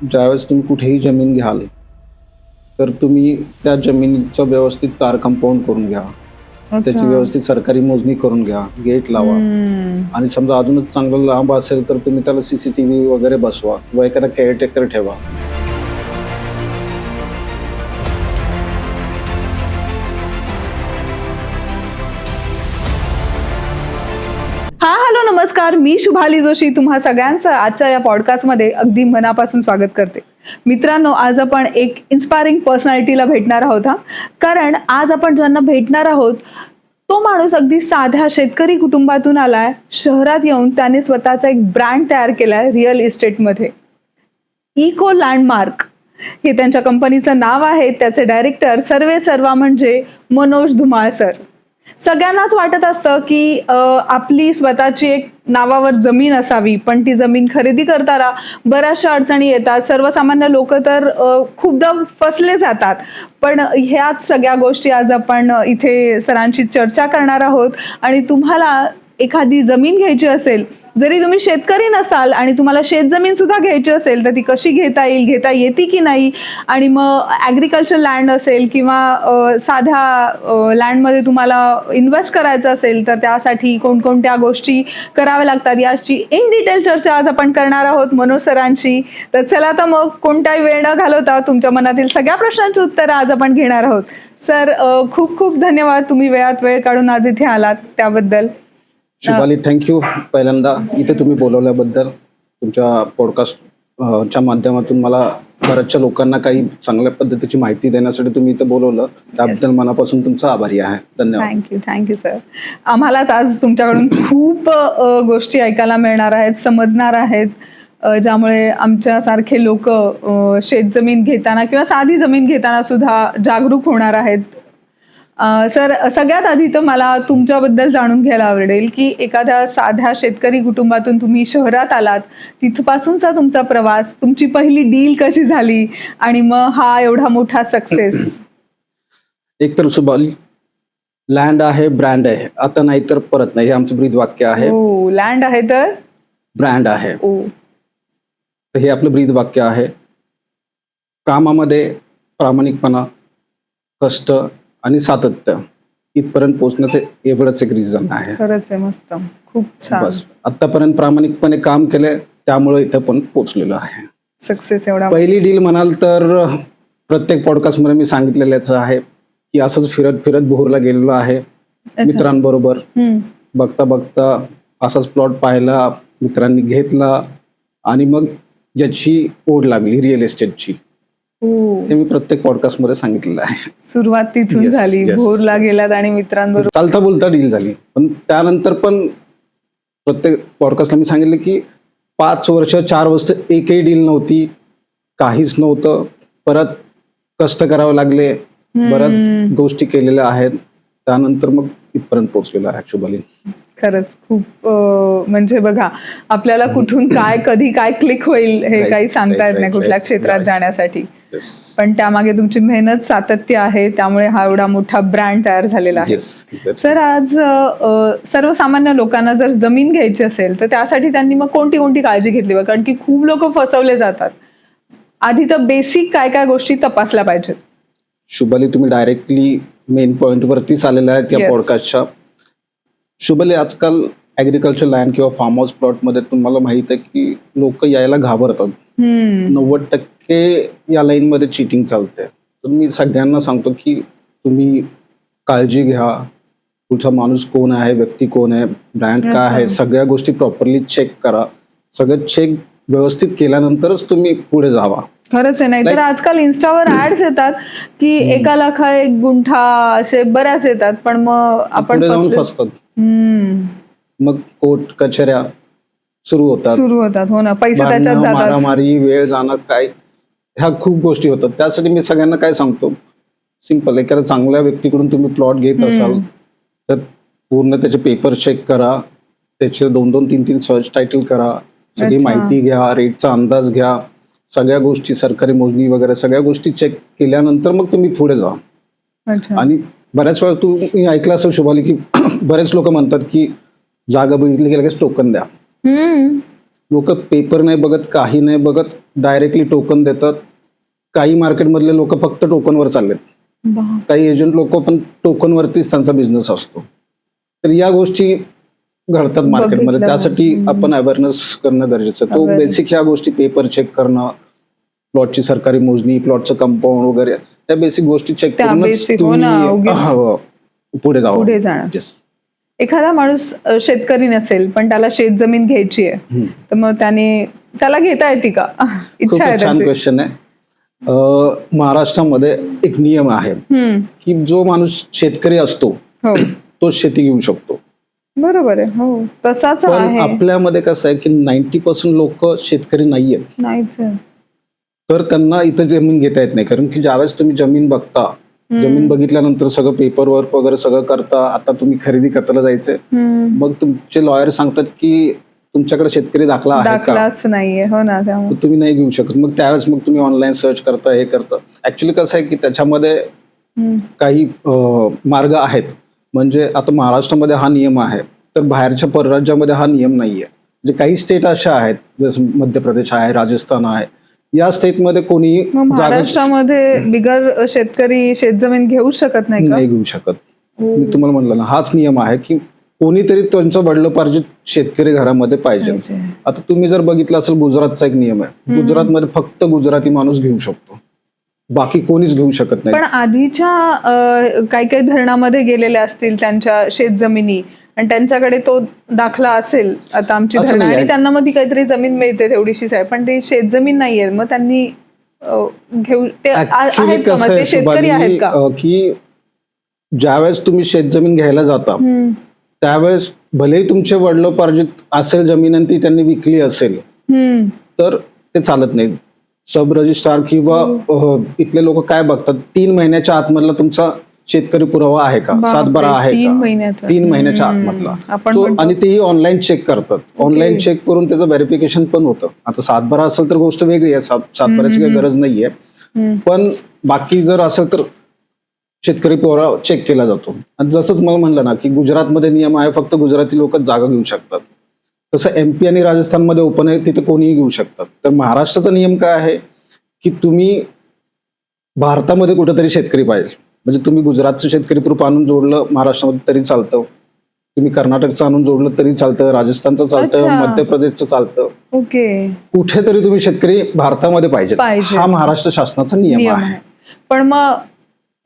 ज्यावेळेस तुम्ही कुठेही जमीन घ्याल तर तुम्ही त्या जमिनीचं व्यवस्थित तार कंपाऊंड करून घ्या, त्याची व्यवस्थित सरकारी मोजणी करून घ्या, गेट लावा. आणि समजा अजूनच चांगलं लांब असेल तर तुम्ही त्याला CCTV वगैरे बसवा किंवा एखादा केअरटेकर ठेवा. हॅलो नमस्कार, मी शुभाली जोशी तुम्हा सगळ्यांचं आजच्या या पॉडकास्टमध्ये अगदी मनापासून स्वागत करते. मित्रांनो, आज आपण एक इन्स्पायरिंग पर्सनॅलिटीला भेटणार आहोत. कारण आज आपण ज्यांना भेटणार आहोत तो माणूस अगदी साध्या शेतकरी कुटुंबातून आलाय. शहरात येऊन त्याने स्वतःचा एक ब्रँड तयार केलाय रिअल इस्टेटमध्ये. इको लँडमार्क हे त्यांच्या कंपनीचं नाव आहे. त्याचे डायरेक्टर सर्वे सर्वा म्हणजे मनोज धुमाळ सर. सगळ्यांनाच वाटत असतं की आपली स्वतःची एक नावावर जमीन असावी, पण ती जमीन खरेदी करताना बऱ्याचशा अडचणी येतात. सर्वसामान्य लोक तर खूपदा फसले जातात. पण ह्याच सगळ्या गोष्टी आज आपण इथे सरांची चर्चा करणार आहोत. आणि तुम्हाला एखादी जमीन घ्यायची असेल, जरी तुम्ही शेतकरी नसाल आणि तुम्हाला शेतजमीन सुद्धा घ्यायची असेल तर ती कशी घेता येईल, घेता येते की नाही, आणि मग ॲग्रिकल्चर लँड असेल किंवा साध्या लँडमध्ये तुम्हाला इन्व्हेस्ट करायचं असेल तर त्यासाठी कोणकोणत्या गोष्टी कराव्या लागतात याची इन डिटेल चर्चा आज आपण करणार आहोत मनोज सरांची. तर चला आता मग कोणताही वेळ न घालवता तुमच्या मनातील सगळ्या प्रश्नांची उत्तरं आज आपण घेणार आहोत. सर, खूप खूप धन्यवाद, तुम्ही वेळात वेळ काढून आज इथे आलात त्याबद्दल. शुभाली, थँक्यू पहिल्यांदा इथे तुम्ही बोलवल्याबद्दल. तुमच्या पॉडकास्टच्या माध्यमातून मला बऱ्याचशा लोकांना काही चांगल्या पद्धतीची माहिती देण्यासाठी तुम्ही इथे बोलवलं, त्याबद्दल मनापासून तुमचा आभारी आहे. धन्यवाद. Thank you sir. आम्हालाच आज तुमच्याकडून खूप गोष्टी ऐकायला मिळणार आहेत, समजणार आहेत, ज्यामुळे आमच्यासारखे लोक शेतजमीन घेताना किंवा साधी जमीन घेताना सुद्धा जागरूक होणार आहेत. सर, सगळ्यात आधी तर मला तुमच्याबद्दल जाणून घ्यायला आवडेल की एखाद्या साध्या शेतकरी कुटुंबातून तुम्ही शहरात आलात, तिथपासूनचा तुमचा प्रवास, तुमची पहिली डील कशी झाली आणि मग हा एवढा मोठा सक्सेस. एकतर शुभाली, लँड आहे, ब्रँड आहे, आता नाही तर परत नाही, हे आमचं ब्रीद वाक्य आहे. लँड आहे तर ब्रँड आहे, हे आपलं ब्रीद वाक्य आहे. कामामध्ये प्रामाणिकपणा, कष्ट आणि सातत्य इथपर्यंत पोहोचण्याचं एवढंच एक रिझन आहे. खरंच आहे, मस्त, खूप छान. बस आतापर्यंत प्रामाणिकपणे काम केलंय, त्यामुळे इथं पण पोहोचलेलो आहे. सक्सेस एवढा. पहिली डील म्हणाल तर प्रत्येक पॉडकास्ट मध्ये मी सांगितलेलंच आहे की असंच फिरत फिरत बोहरला गेलेलो आहे मित्रांबरोबर. बघता बघता असाच प्लॉट पाहिला, मित्रांनी घेतला आणि मग ज्याची ओढ लागली रिअल इस्टेटची, हे मी प्रत्येक पॉडकास्ट मध्ये सांगितलेलं आहे. सुरुवात तिथून झाली, भोरला गेलात आणि मित्रांबरोबर चालता बोलता डील झाली. पण त्यानंतर पण प्रत्येक पॉडकास्टला मी सांगितलं की 5 वर्ष 4 वर्ष एकही डील नव्हती, काहीच नव्हतं. परत कष्ट करावे लागले, बऱ्याच गोष्टी केलेल्या आहेत, त्यानंतर मग इथपर्यंत पोहोचलेलं आहे. शुभाली, खरंच खूप म्हणजे बघा, आपल्याला कुठून काय कधी काय क्लिक होईल हे काही सांगता येत नाही कुठल्या क्षेत्रात जाण्यासाठी. पण त्यामागे तुमची मेहनत, सातत्य आहे, त्यामुळे हा एवढा मोठा ब्रँड तयार झालेला आहे. सर, आज सर्वसामान्य लोकांना जर जमीन घ्यायची असेल तर त्यासाठी त्यांनी मग कोणती कोणती काळजी घेतली पाहिजे? कारण की खूप लोक फसवले जातात. आधी तर बेसिक काय काय गोष्टी तपासल्या पाहिजेत. शुभाली, तुम्ही डायरेक्टली मेन पॉइंट वरतीच आलेला आहे त्या पॉडकास्टच्या. शुभाली, आजकाल ऍग्रिकल्चर लँड किंवा फार्म हाऊस प्लॉट मध्ये तुम्हाला माहित आहे की लोक यायला घाबरतात. 90% या लाईन मध्ये चिटिंग चालते. तर मी सगळ्यांना सांगतो की तुम्ही काळजी घ्या. तुमचा माणूस कोण आहे, व्यक्ती कोण आहे, ब्रँड काय आहे, सगळ्या गोष्टी प्रॉपरली चेक करा. सगळं चेक व्यवस्थित केल्यानंतरच तुम्ही पुढे जावा. खरंच आहे. नाही तर आजकाल इन्स्टावर ऍड्स येतात की 1 लाख 1 गुंठा, असे बऱ्याच येतात, पण मग आपण जाऊन फसतात. मग कोर्ट कचऱ्या सुरू होतात. हो ना, पैसे त्याच्यात जातात, मारामारी, वेळ जाणं, काय ह्या खूप गोष्टी होतात. त्यासाठी मी सगळ्यांना काय सांगतो, सिंपल, एखाद्या चांगल्या व्यक्तीकडून तुम्ही प्लॉट घेत असाल तर पूर्ण त्याचे पेपर चेक करा, त्याचे 2-2, 3-3 सर्च टायटल करा, सगळी माहिती घ्या, रेटचा अंदाज घ्या, सगळ्या गोष्टी, सरकारी मोजणी वगैरे सगळ्या गोष्टी चेक केल्यानंतर मग तुम्ही पुढे जा. आणि बऱ्याच वेळा तुम्ही ऐकलं असेल शुभाली की बरेच लोक म्हणतात की जागा बघितली की लगेच टोकन द्या. लोक पेपर नाही बघत, काही नाही बघत, डायरेक्टली टोकन देतात. काही मार्केटमधले लोक फक्त टोकनवर चाललेत. काही एजंट लोक पण टोकनवरतीच त्यांचा बिझनेस असतो. तर या गोष्टी घडतात मार्केटमध्ये. बघितलं. त्यासाठी आपण अवेअरनेस करणं गरजेचं आहे. तो Awareness. बेसिक ह्या गोष्टी, पेपर चेक करणं, प्लॉटची सरकारी मोजणी, प्लॉटचं कंपाऊंड वगैरे, त्या बेसिक गोष्टी चेक त्या करूनच basic, हो ना, उगीच. पुढे जावं. पुढे जाणं. Yes. एखादा माणूस शेतकरी नसेल पण त्याला शेत जमीन घ्यायची आहे, हम्म. तर मग त्याला घेता येते का? इच्छा खूप आहे छान त्याची. क्वेश्चन आहे. महाराष्ट्रामध्ये एक नियम आहे हम्म. की जो माणूस शेतकरी असतो हो, तोच शेती घेऊ शकतो. बरोबर आहे. हो, तसाच पण आहे. आपल्यामध्ये कसं आहे की 90% लोक शेतकरी नाहीयेत. नाहीच आहे. तर त्यांना इथं जमीन घेता येत नाही. कारण की ज्यावेळेस तुम्ही जमीन बघता, जमीन बघितल्यानंतर सगळं पेपर वर्क वगैरे सगळं करता, आता तुम्ही खरेदी खताला जायचंय, हम्म. मग तुमचे लॉयर सांगतात की तुमच्याकडे शेतकरी दाखला आहे का, दाखलाच नाहीये. हो ना, त्यामुळे तर तुम्ही नाही घेऊ शकत. मग त्यावेळेस मग तुम्ही ऑनलाईन सर्च करता, हे करता. ऍक्च्युली कसं आहे की त्याच्यामध्ये हम्म. काही मार्ग आहेत. म्हणजे आता महाराष्ट्रामध्ये हा नियम आहे, तर बाहेरच्या परराज्यामध्ये हा नियम नाहीये. म्हणजे काही स्टेट अशा आहेत, जसं मध्य प्रदेश आहे, राजस्थान आहे, या स्टेटमध्ये कोणी मग जागा महाराष्ट्रामध्ये बिगर शेतकरी शेतजमीन घेऊ शकत नाही का? नाही घेऊ शकत. हो. मी तुम्हाला म्हणलं ना, हाच नियम आहे की कोणीतरी त्यांचं वडिलोपार्जित शेतकरी घरामध्ये पाहिजे. पाहिजे. आता तुम्ही जर बघितलं असेल, गुजरातचा एक नियम आहे. गुजरातमध्ये फक्त गुजराती माणूस घेऊ शकतो, बाकी कोणीच घेऊ शकत नाही. पण आधीच्या काही काही धरणामध्ये गेलेले असतील त्यांच्या शेतजमिनी आणि त्यांच्याकडे तो दाखला असेल, आता आमची असं धरण नाही आणि आहे. त्यांना मध्ये काहीतरी जमीन मिळते तेवढीशीच आहे, पण ते शेतजमीन नाहीये, मग त्यांनी घेऊ ते Actually आहेत का? कसं मग आहे, ते शेतकरी आहेत शुभाली, का? की ज्यावेळेस तुम्ही शेतजमीन घ्यायला जाता, हम्म. त्यावेळेस भलेही तुमचे वडिलोपार्जित असेल जमीन आणि ती त्यांनी विकली असेल, हम्म. तर ते चालत नाही. सब रजिस्ट्रार किंवा इथले लोक काय बघतात, 3 महिन्याच्या आतमधला तुमचा शेतकरी पुरावा आहे का, बापरे, 7/12 आहे 3 का, महिन्याचा. 3 महिन्याच्या आतमधला आपण तो. म्हणतो. आणि तेही ऑनलाईन चेक करतात. ऑनलाईन चेक करून त्याचं व्हेरिफिकेशन पण होतं. आता 7/12 असेल तर गोष्ट वेगळी आहे, 7/12ची काही गरज नाहीये. हम्म. पण बाकी जर असेल तर शेतकरी पुरावा चेक केला जातो. आणि जसं तुम्हाला म्हणलं ना की गुजरातमध्ये नियम आहे, फक्त गुजराती लोकच जागा घेऊ शकतात. तसं MP आणि राजस्थानमध्ये ओपन आहे, तिथे कोणीही घेऊ शकतात. तर महाराष्ट्राचा नियम काय आहे की तुम्ही भारतामध्ये कुठेतरी शेतकरी पाहिजे. म्हणजे तुम्ही गुजरातचं शेतकरी प्रूफ आणून जोडलं महाराष्ट्रामध्ये तरी चालतं, तुम्ही कर्नाटकचं आणून जोडलं तरी चालतं, राजस्थानचं चालतं, अच्छा. मध्य प्रदेशचं चालतं. ओके, कुठेतरी तुम्ही शेतकरी भारतामध्ये पाहिजे. पाहिजे. हा महाराष्ट्र शासनाचा नियम नियम आहे. आहे. पण मग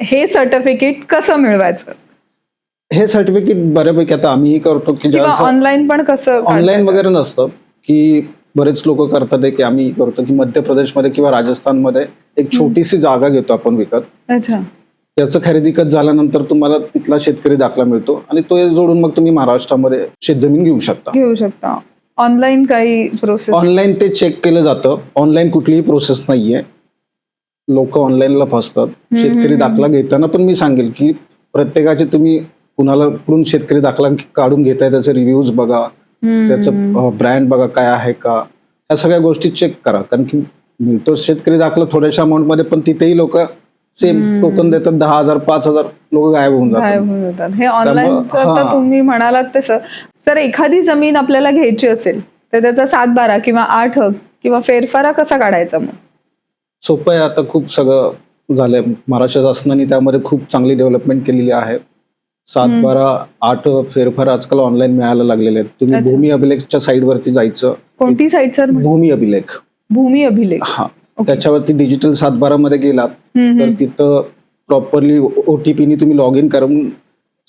हे सर्टिफिकेट कसं मिळवायचं? हे सर्टिफिकेट बऱ्यापैकी आता आम्हीही करतो की किंवा ऑनलाईन पण कसं ऑनलाईन काढता वगैरे नसतं, की बरेच लोक करतात आहे की आम्ही करतो की मध्य प्रदेशमध्ये किंवा राजस्थानमध्ये एक छोटीशी जागा घेतो आपण विकत. येतं? अच्छा. त्याचं खरेदी खत झाल्यानंतर तुम्हाला तिथला शेतकरी दाखला मिळतो आणि तो जोडून मग तुम्ही महाराष्ट्रामध्ये शेतजमीन घेऊ शकता. घेऊ शकता. ऑनलाईन काही प्रोसेस? ऑनलाईन ते चेक केलं जातं. ऑनलाईन कुठलीही प्रोसेस नाहीये. लोक ऑनलाईनला फसतात. शेतकरी दाखला घेताना पण मी सांगेल की प्रत्येकाचे तुम्ही कुठून शेतकरी दाखला काढून घेताय त्याचे रिव्ह्यूज बघा, त्याचं ब्रँड बघा काय आहे का, ह्या सगळ्या गोष्टी चेक करा. कारण की मिळतो शेतकरी दाखला थोड्याशा अमाऊंट मध्ये, पण तिथेही लोक सेम टोकन देतात. 10,000 5,000 लोक गायब होऊन जातात. हे ऑनलाईन त्यामुळं, तुम्ही म्हणालात तसं. तर एखादी जमीन आपल्याला घ्यायची असेल तर त्याचा 7/12 किंवा 8 किंवा फेरफारा कसा काढायचा? मग सोपं आहे. आता खूप सगळं झालंय. महाराष्ट्र शासनाने त्यामध्ये खूप चांगली डेव्हलपमेंट केलेली आहे. 7/12 8 फेरफार आजकाल ऑनलाईन मिळायला लागलेले आहेत. तुम्ही अच्छा. भूमी अभिलेखच्या साईट वरती जायचं. कोणती साईट सर? भूमी अभिलेख. भूमी अभिलेख. हा, त्याच्यावरती डिजिटल 7/12 मध्ये गेलात तर तिथं प्रॉपरली OTP ने तुम्ही लॉग इन करून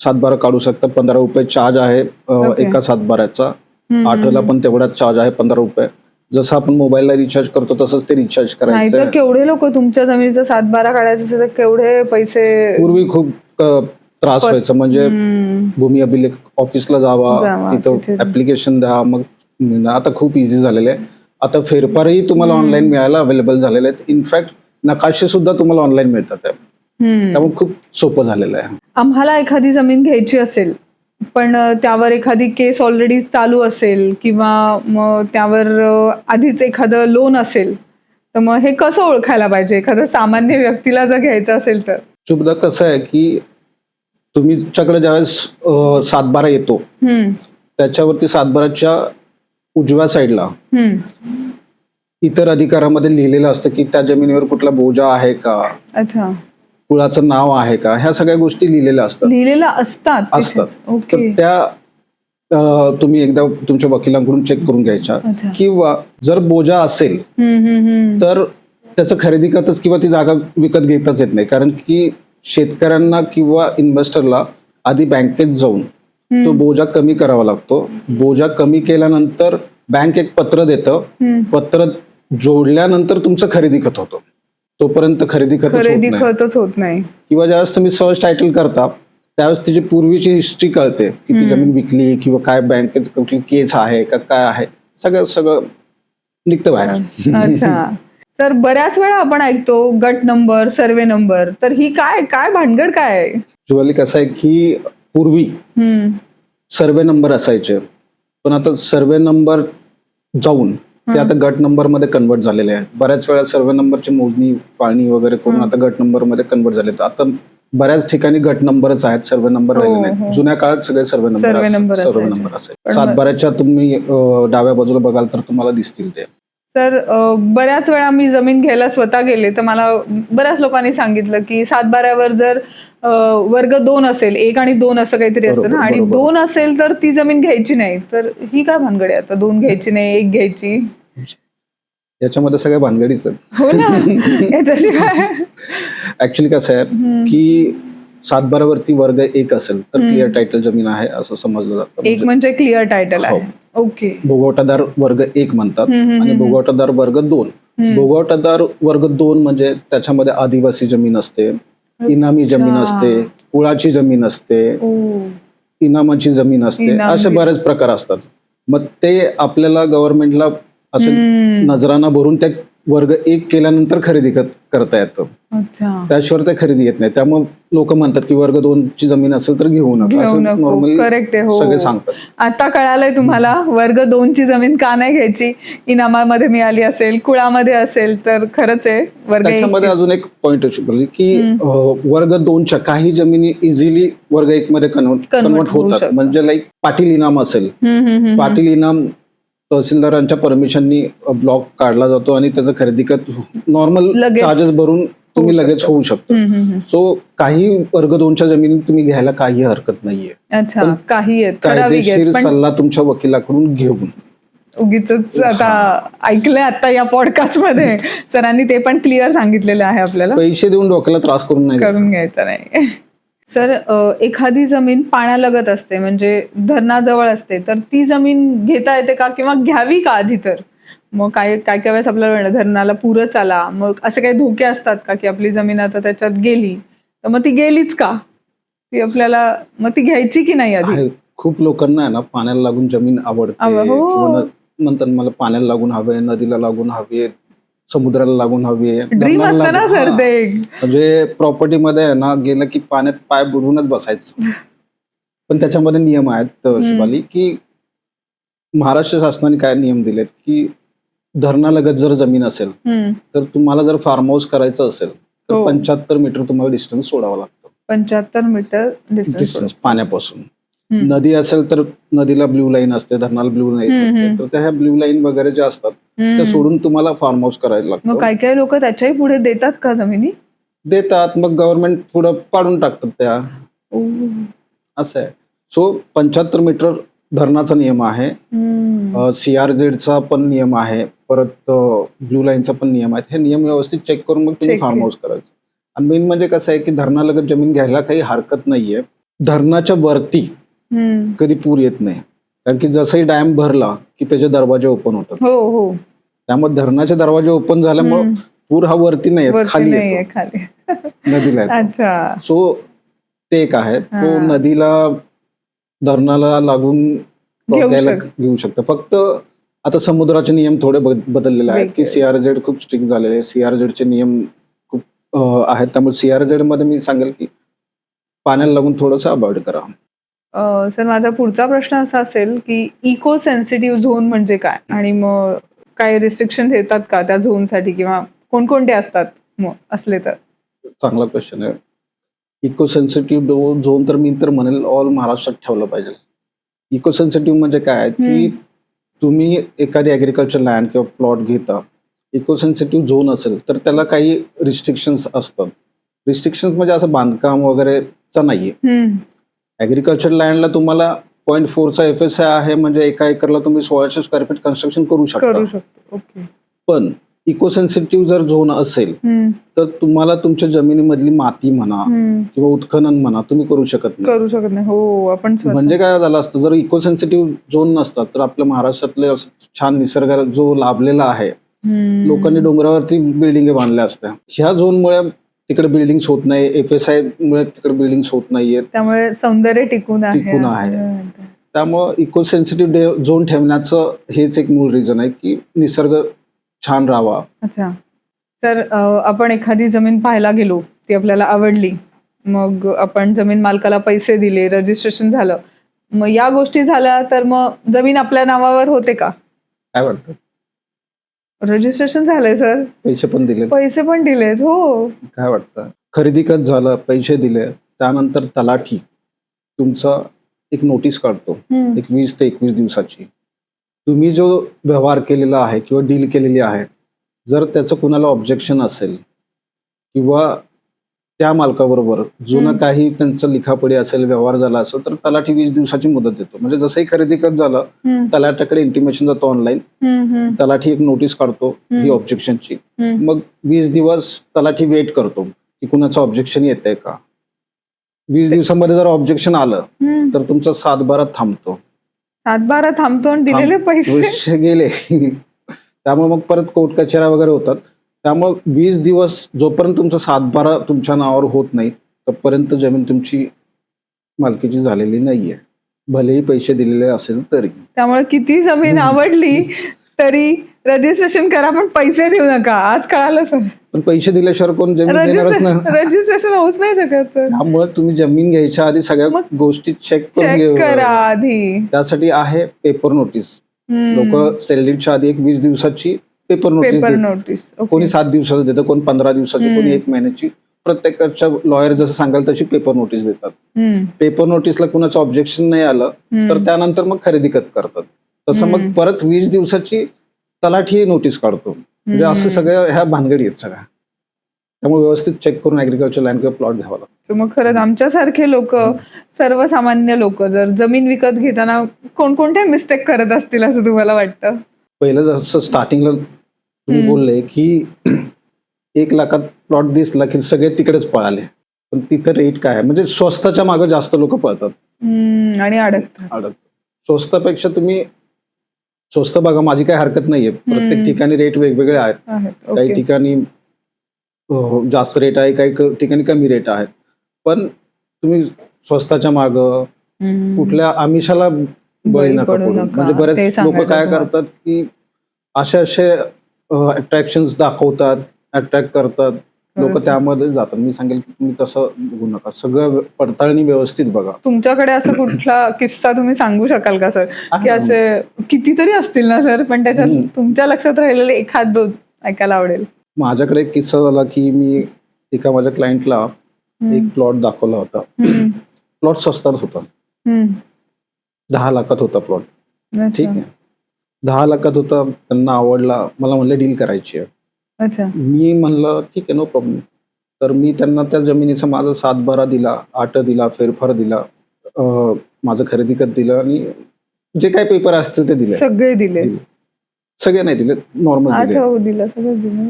7/12 काढू शकता. 15 रुपये चार्ज आहे एका 7/12चा. 8ला पण तेवढाच चार्ज आहे, 15 रुपये. जसं आपण मोबाईलला रिचार्ज करतो तसंच ते रिचार्ज नाही तर करायचं. केवढे लोक तुमच्या जमिनीचं 7/12 काढायचं असेल तर केवढे पैसे. पूर्वी खूप त्रास व्हायचा. म्हणजे भूमी अभिलेख ऑफिसला जावा, तिथं ऍप्लिकेशन द्या. मग आता खूप इझी झालेलं आहे. आता फेरफारही तुम्हाला ऑनलाईन मिळायला अवेलेबल झालेले आहेत. इनफॅक्ट नकाशे सुद्धा तुम्हाला ऑनलाईन मिळतात. त्यामुळे खूप सोपं झालेलं आहे. आम्हाला एखादी जमीन घ्यायची असेल पण त्यावर एखादी केस ऑलरेडी चालू असेल किंवा मग त्यावर आधीच एखादं लोन असेल, तर मग हे कसं ओळखायला पाहिजे एखाद्या सामान्य व्यक्तीला जर घ्यायचं असेल तर? शुभदा, कसं आहे की तुमच्याकडे ज्यावेळेस 7/12 येतो त्याच्यावरती 7/12च्या उजव्या साईडला इतर अधिकारामध्ये लिहिलेलं असतं की त्या जमिनीवर कुठला बोजा आहे का, अच्छा, कुळाचं नाव आहे का, ह्या सगळ्या गोष्टी लिहिलेल्या असतात. लिहिलेला असतात तिथे. तर ओके. त्या तुम्ही एकदा तुमच्या वकिलांकडून चेक करून घ्यायच्या. अच्छा. किंवा जर बोजा असेल तर त्याचं खरेदी करतच किंवा ती जागा विकत घेताच येत नाही, कारण की शेतकऱ्यांना किंवा इन्व्हेस्टरला आधी बँकेत जाऊन तो बोजा कमी करावा लागतो. बोजा कमी केल्यानंतर बँक एक पत्र देतं, पत्र जोडल्यानंतर तुमचं खरेदी खत होतं. तोपर्यंत खरेदी खतच होत नाही. किंवा ज्यावेळेस तुम्ही सहज टायटल करता त्यावेळेस तिची पूर्वीची हिस्ट्री कळते की ती जमीन विकली किंवा काय बँकेत कुठली केस आहे का काय आहे, सगळं निघतं बाहेर. अच्छा. तर बऱ्याच वेळा आपण ऐकतो गट नंबर, सर्वे नंबर, तर ही काय भानगड काय आहे? जुवाली कसं आहे की पूर्वी सर्वे नंबर असायचे, पण आता सर्वे नंबर जाऊन ते आता गट नंबर मध्ये कन्वर्ट झालेले आहेत. बऱ्याच वेळा सर्वे नंबरची मोजणी फाळणी वगैरे करून आता गट नंबर मध्ये कन्वर्ट झाले. आता बऱ्याच ठिकाणी गट नंबरच आहेत, सर्वे नंबर राहिले नाहीत. जुन्या काळात सगळे सर्वे नंबर असायचे. सातबाऱ्याच्या तुम्ही डाव्या बाजूला बघाल तर तुम्हाला दिसतील ते. तर बऱ्याच वेळा मी जमीन घ्यायला स्वतः गेले तर मला बऱ्याच लोकांनी सांगितलं की सातबाऱ्यावर जर वर्ग 2 असेल, 1 आणि 2 असं काहीतरी असतं ना, आणि 2 असेल तर ती जमीन घ्यायची नाही. तर ही काय भानगड आहे आता, 2 घ्यायची नाही 1 घ्यायची? याच्यामध्ये सगळ्या भानगडीच आहेत. हो ना. याच्याशिवाय ऍक्च्युली कसं आहे की सातबाऱ्यावरती वर्ग 1 असेल तर क्लिअर टायटल जमीन आहे असं समजलं जातं. एक म्हणजे क्लिअर टायटल आहे. ओके. भोगवटादार वर्ग 1 म्हणतात आणि भोगवटादार वर्ग 2. भोगवटादार वर्ग 2 म्हणजे त्याच्यामध्ये आदिवासी जमीन असते, इनामी जमीन असते, कुळाची जमीन असते, इनामाची जमीन असते, असे बरेच प्रकार असतात. मग ते आपल्याला गव्हर्नमेंटला असे नजराना भरून त्या वर्ग 1 केल्यानंतर खरेदी करता येतं. त्याशिवाय ते खरेदी येत नाही. त्यामुळे लोक म्हणतात की वर्ग 2 ची जमीन असेल तर घेऊ नका, असं नॉर्मली सगळे सांगतात. आता कळालंय तुम्हाला वर्ग 2 ची जमीन का नाही घ्यायची. इनामामध्ये मिळाली असेल, कुळामध्ये असेल तर खरंच आहे. त्याच्यामध्ये अजून एक पॉइंट अशी की वर्ग 2च्या काही जमिनी इझिली वर्ग 1 मध्ये कन्वर्ट होतात. म्हणजे लाईक पाटील इनाम असेल, पाटील इनाम तहसीलदारांच्या परमिशननी ब्लॉक काढला जातो आणि त्याचं खरेदी नॉर्मल चार्जेस भरून तुम्ही लगेच होऊ शकतो. सो काही वर्ग 2च्या जमिनी तुम्ही घ्यायला काही हरकत नाहीये. अच्छा, कायदेशीर सल्ला तुमच्या वकिलाकडून घेऊन. उगीच आता ऐकलंय आता या पॉडकास्ट मध्ये सरांनी ते पण क्लिअर सांगितलेलं आहे आपल्याला. पैसे देऊन डोक्याला त्रास करून घ्यायचा नाही. सर, एखादी जमीन पाण्यालगत असते म्हणजे धरणाजवळ असते, तर ती जमीन घेता येते का किंवा घ्यावी का आधी? तर मग काय वेळेस आपल्याला धरणाला पूरच आला, मग असे काही धोके असतात का की आपली जमीन आता त्याच्यात गेली तर मग ती गेलीच का, ती आपल्याला मग ती घ्यायची की नाही आधी? खूप लोकांना आहे ना पाण्याला लागून जमीन आवडते, म्हणतात मला पाण्याला लागून हवे, नदीला लागून हवे, समुद्राला लागून हवी, ड्रीम असतं ना सर ते. म्हणजे प्रॉपर्टी मध्ये आहे ना गेलं की पाण्यात पाय बुडवूनच बसायचं. पण त्याच्यामध्ये नियम आहेत शुभाली, की महाराष्ट्र शासनाने काय नियम दिलेत की धरणालगत जर जमीन असेल तर तुम्हाला जर फार्म हाऊस करायचं असेल तर 75 मीटर तुम्हाला डिस्टन्स सोडावं लागतं. 75 मीटर डिस्टन्स पाण्यापासून. नदी असेल तर नदीला ब्ल्यू लाईन असते, धरणाला ब्ल्यू लाईन असते, तर त्या ब्ल्यू लाईन वगैरे ज्या असतात त्या सोडून तुम्हाला फार्म हाऊस करायला लागतं. मग काही लोक त्याच्याही पुढे देतात का जमिनी? देतात, मग गव्हर्नमेंट पुढे पाडून टाकतात त्या, असं आहे. सो 75 मीटर धरणाचा नियम आहे, CRZ पण नियम आहे, परत ब्ल्यू लाईनचा पण नियम आहे. हे नियम व्यवस्थित चेक करून मग तुम्ही फार्म हाऊस करायचं. आणि मेन म्हणजे कसं आहे की धरणालगत जमीन घ्यायला काही हरकत नाहीये. धरणाच्या वरती कधी पूर येत नाही, कारण की जसंही डॅम भरला की त्याचे दरवाजे ओपन होतात. त्यामुळे धरणाचे दरवाजे ओपन झाल्यामुळे पूर हा वरती नाही येत, खाली येतो, नदीला. सो ते एक आहे, तो नदीला धरणाला लागून घेऊ शकतो. फक्त आता समुद्राचे नियम थोडे बदललेले आहेत की CRZ खूप स्ट्रिक्ट झालेले आहे. CRZ चे नियम खूप आहेत, त्यामुळे CRZ मध्ये मी सांगेल की पाण्याला लागून थोडंसं अवॉइड करा. सर, माझा पुढचा प्रश्न असा असेल की इको सेन्सिटिव्ह झोन म्हणजे काय, आणि मग काय रिस्ट्रिक्शन येतात का त्या झोनसाठी, किंवा कोणकोणते असतात मग असले तर? चांगला क्वेश्चन आहे. इको सेन्सिटिव्ह झोन तर मी तर म्हणेल ऑल महाराष्ट्रात ठेवलं पाहिजे. इको सेन्सिटिव्ह म्हणजे काय की तुम्ही एखादी ॲग्रिकल्चर लँड किंवा प्लॉट घेता, इको सेन्सिटिव्ह झोन असेल तर त्याला काही रिस्ट्रिक्शन्स असतात. रिस्ट्रिक्शन्स म्हणजे असं बांधकाम वगैरेचं नाहीये. ॲग्रिकल्चर लँडला तुम्हाला 0.4चा FSI आहे, म्हणजे एका एकरला तुम्ही 1600 स्क्वेअर फीट कन्स्ट्रक्शन करू शकता. करू शकतो. ओके. पण इको सेन्सिटिव्ह जर झोन असेल तर तुम्हाला तुमच्या जमिनीमधली माती म्हणा किंवा उत्खनन म्हणा तुम्ही करू शकत नाही. करू शकत नाही. हो, आपण स्वतः. म्हणजे काय झालं असतं, जर इको सेन्सिटिव्ह झोन नसतात तर आपल्या महाराष्ट्रातले असं छान निसर्गाला जो लाभलेला आहे, लोकांनी डोंगरावरती बिल्डिंग बांधल्या असत्या. ह्या झोनमुळे तिकडे बिल्डिंग होत नाही, FSI मुळे तिकडे बिल्डिंग होत नाहीये, त्यामुळे सौंदर्य टिकून टिकून आहे. आहे. त्यामुळं इको सेन्सिटिव्ह झोन ठेवण्याचं हेच एक मूळ रिझन आहे की निसर्ग छान राहावा. अच्छा. तर आपण एखादी जमीन पाहायला गेलो, ती आपल्याला आवडली, मग आपण जमीन मालकाला पैसे दिले, रजिस्ट्रेशन झालं, मग या गोष्टी झाल्या, तर मग जमीन आपल्या नावावर होते का? काय वाटतं? रजिस्ट्रेशन झालंय सर, पैसे पण दिले, पैसे पण दिलेत. हो. काय वाटतं? खरेदी खत झालं, पैसे दिले, त्यानंतर तलाठी तुमचा एक नोटीस काढतो, एक 20 ते 21 दिवसाची. तुम्ही जो व्यवहार केलेला आहे किंवा डील केलेली आहे, जर त्याचं कुणाला ऑब्जेक्शन असेल किंवा त्या मालकाबरोबर जुनं काही त्यांचं लिखापडी असेल, व्यवहार झाला असेल, तर तलाठी 20 दिवसाची मुदत देतो. म्हणजे जसंही खरेदी खत झालं, तलाठ्याकडे इंटिमेशन जातो ऑनलाईन, तलाठी एक नोटीस काढतो ही ऑब्जेक्शनची. मग 20 दिवस तलाठी वेट करतो की कुणाचं ऑब्जेक्शन येतंय का. 20 दिवसामध्ये जर ऑब्जेक्शन आलं तर तुमचा 7-12 थांबतो. 7-12 थांबतो आणि दिलेले पैसे पैसे गेले. त्यामुळे मग परत कोर्ट कचेऱ्या वगैरे होतात. त्यामुळे 20 दिवस जोपर्यंत तुमचं 7-12 तुमच्या नावावर होत नाही तोपर्यंत जमीन तुमची मालकीची झालेली नाहीये, भलेही पैसे दिलेले असेल तरी. त्यामुळे किती जमीन आवडली तरी रजिस्ट्रेशन करा, पण पैसे देऊ नका. आज कळालं सर. पण पैसे दिल्याशिवाय कोण जमीन देणारच नाही. रजिस्ट्रेशन होऊच नाही शकत सर. त्यामुळे तुम्ही जमीन घ्यायच्या आधी सगळ्या गोष्टी चेक करा आधी. त्यासाठी आहे पेपर नोटीस. लोक सेलडीडच्या आधी एक 20 दिवसाची पेपर नोटीस. कोणी 7 दिवसाचं देतं, कोणी 15 दिवसाची, कोणी 1 महिन्याची. प्रत्येकाच्या लॉयर जसं सांगाल तशी पेपर नोटीस देतात. पेपर नोटीसला कुणाचं ऑब्जेक्शन नाही आलं तर त्यानंतर मग खरेदी खत करतात. तसं मग परत 20 दिवसाची तलाठी नोटीस काढतो. म्हणजे असं सगळ्या ह्या भानगडी आहेत सगळ्या. त्यामुळे व्यवस्थित चेक करून ऍग्रिकल्चर लँड किंवा प्लॉट घ्यावा लागतो. मग खरंच आमच्यासारखे लोक, सर्वसामान्य लोक जर जमीन विकत घेताना कोणकोणत्या मिस्टेक करत असतील असं तुम्हाला वाटतं? पहिलं जसं स्टार्टिंगला तुम्ही बोलले की 1 लाखात प्लॉट दिसला की सगळे तिकडेच पळाले, पण तिथं रेट काय आहे, म्हणजे स्वस्ताच्या मागे जास्त लोक पळतात आणि अडकतात. स्वस्तापेक्षा तुम्ही स्वस्त बघा, माझी काही हरकत नाहीये. प्रत्येक ठिकाणी रेट वेगवेगळे आहेत. काही ठिकाणी जास्त रेट आहे, काही ठिकाणी कमी रेट आहेत. पण तुम्ही स्वस्ताच्या माग कुठल्या आमिषाला बळी नका पडू. म्हणजे बरेच लोक काय करतात की असे अट्रॅक्शन्स दाखवतात, अट्रॅक्ट करतात, लोक त्यामध्ये जातात. मी सांगेल की तुम्ही तसं बघू नका, सगळं पडताळणी व्यवस्थित बघा. तुमच्याकडे असं कुठला किस्सा तुम्ही सांगू शकाल का सर, की असे कितीतरी असतील ना सर, पण त्याच्यात तुमच्या लक्षात राहिलेले 1-2 ऐकायला आवडेल? माझ्याकडे एक किस्सा झाला की मी एका माझ्या क्लायंटला एक प्लॉट दाखवला होता. प्लॉट स्वस्तात होता, 10 लाखात होता प्लॉट. ठीक आहे, 10 लाखात होता. त्यांना आवडला, मला म्हणले डील करायची आहे. मी म्हणलं ठीक आहे, नो प्रॉब्लेम. तर मी त्यांना त्या जमिनीचा माझा 7-12 दिला, 8 दिला, फेरफार दिला, माझं खरेदी खत दिलं आणि जे काही पेपर असतील ते दिले. सगळे दिले? सगळे नाही दिले, नॉर्मल दिले.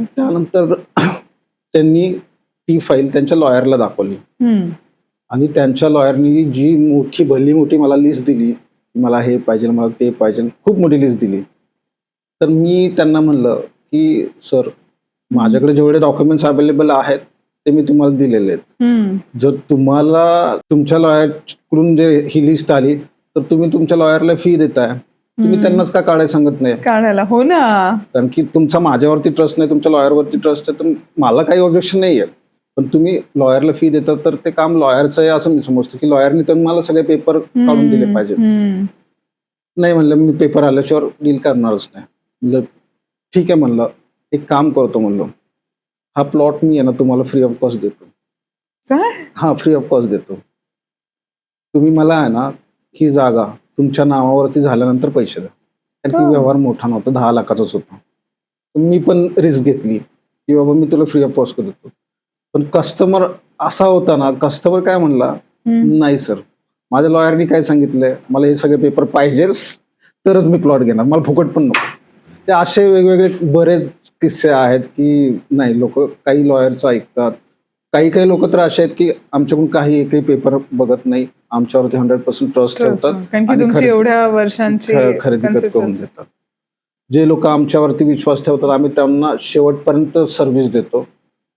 त्यानंतर त्यांनी ती फाईल त्यांच्या लॉयरला दाखवली आणि त्यांच्या लॉयरनी जी भली मोठी मला लिस्ट दिली, मला हे पाहिजे, मला ते पाहिजे, खूप मोठी लिस्ट दिली. तर मी त्यांना म्हणलं की सर, माझ्याकडे जेवढे डॉक्युमेंट्स अवेलेबल आहेत ते मी तुम्हाला दिलेले आहेत. जर तुम्हाला तुमच्या लॉयरकडून जे ही लिस्ट आली तर तुम्ही तुमच्या लॉयरला फी देताय, तुम्ही त्यांनाच का काढायला सांगत नाही? काढायला, हो ना. कारण की तुमचा माझ्यावरती ट्रस्ट नाही, तुमच्या लॉयरवरती ट्रस्ट आहे, तर मला काही ऑब्जेक्शन नाहीये. पण तुम्ही लॉयरला फी देता तर ते काम लॉयरचं आहे असं मी समजतो की लॉयरनी तर मला सगळे पेपर काढून दिले पाहिजेत. नाही म्हणलं, मी पेपर आल्याशिवाय डील करणारच नाही. म्हणलं ठीक आहे, म्हणलं एक काम करतो, म्हणलो हा प्लॉट मी आहे ना तुम्हाला फ्री ऑफ कॉस्ट देतो. हा, फ्री ऑफ कॉस्ट देतो. तुम्ही मला आहे ना ही जागा तुमच्या नावावरती झाल्यानंतर पैसे द्या. कारण की व्यवहार मोठा नव्हता, 10 लाखाचाच होता. मी पण रिस्क घेतली की बाबा मी तुला फ्री ऑफ कॉस्ट देतो. पण कस्टमर असा होता ना, कस्टमर काय म्हणला, नाही सर, माझ्या लॉयरनी काय सांगितलंय, मला हे सगळे पेपर पाहिजे तरच मी प्लॉट घेणार, मला फुकट पण नको. ते असे वेगवेगळे बरेच किस्से आहेत की नाही, लोक काही लॉयरचं ऐकतात. काही काही लोक तर असे आहेत की आमच्याकडून काही एकही पेपर बघत नाही, आमच्यावरती 100% ट्रस्ट ठेवतात कारण की आणि तुमची एवढ्या वर्षांची खरेदी करून consistency. देतात. जे लोक आमच्यावरती विश्वास ठेवतात आम्ही त्यांना शेवटपर्यंत सर्व्हिस देतो.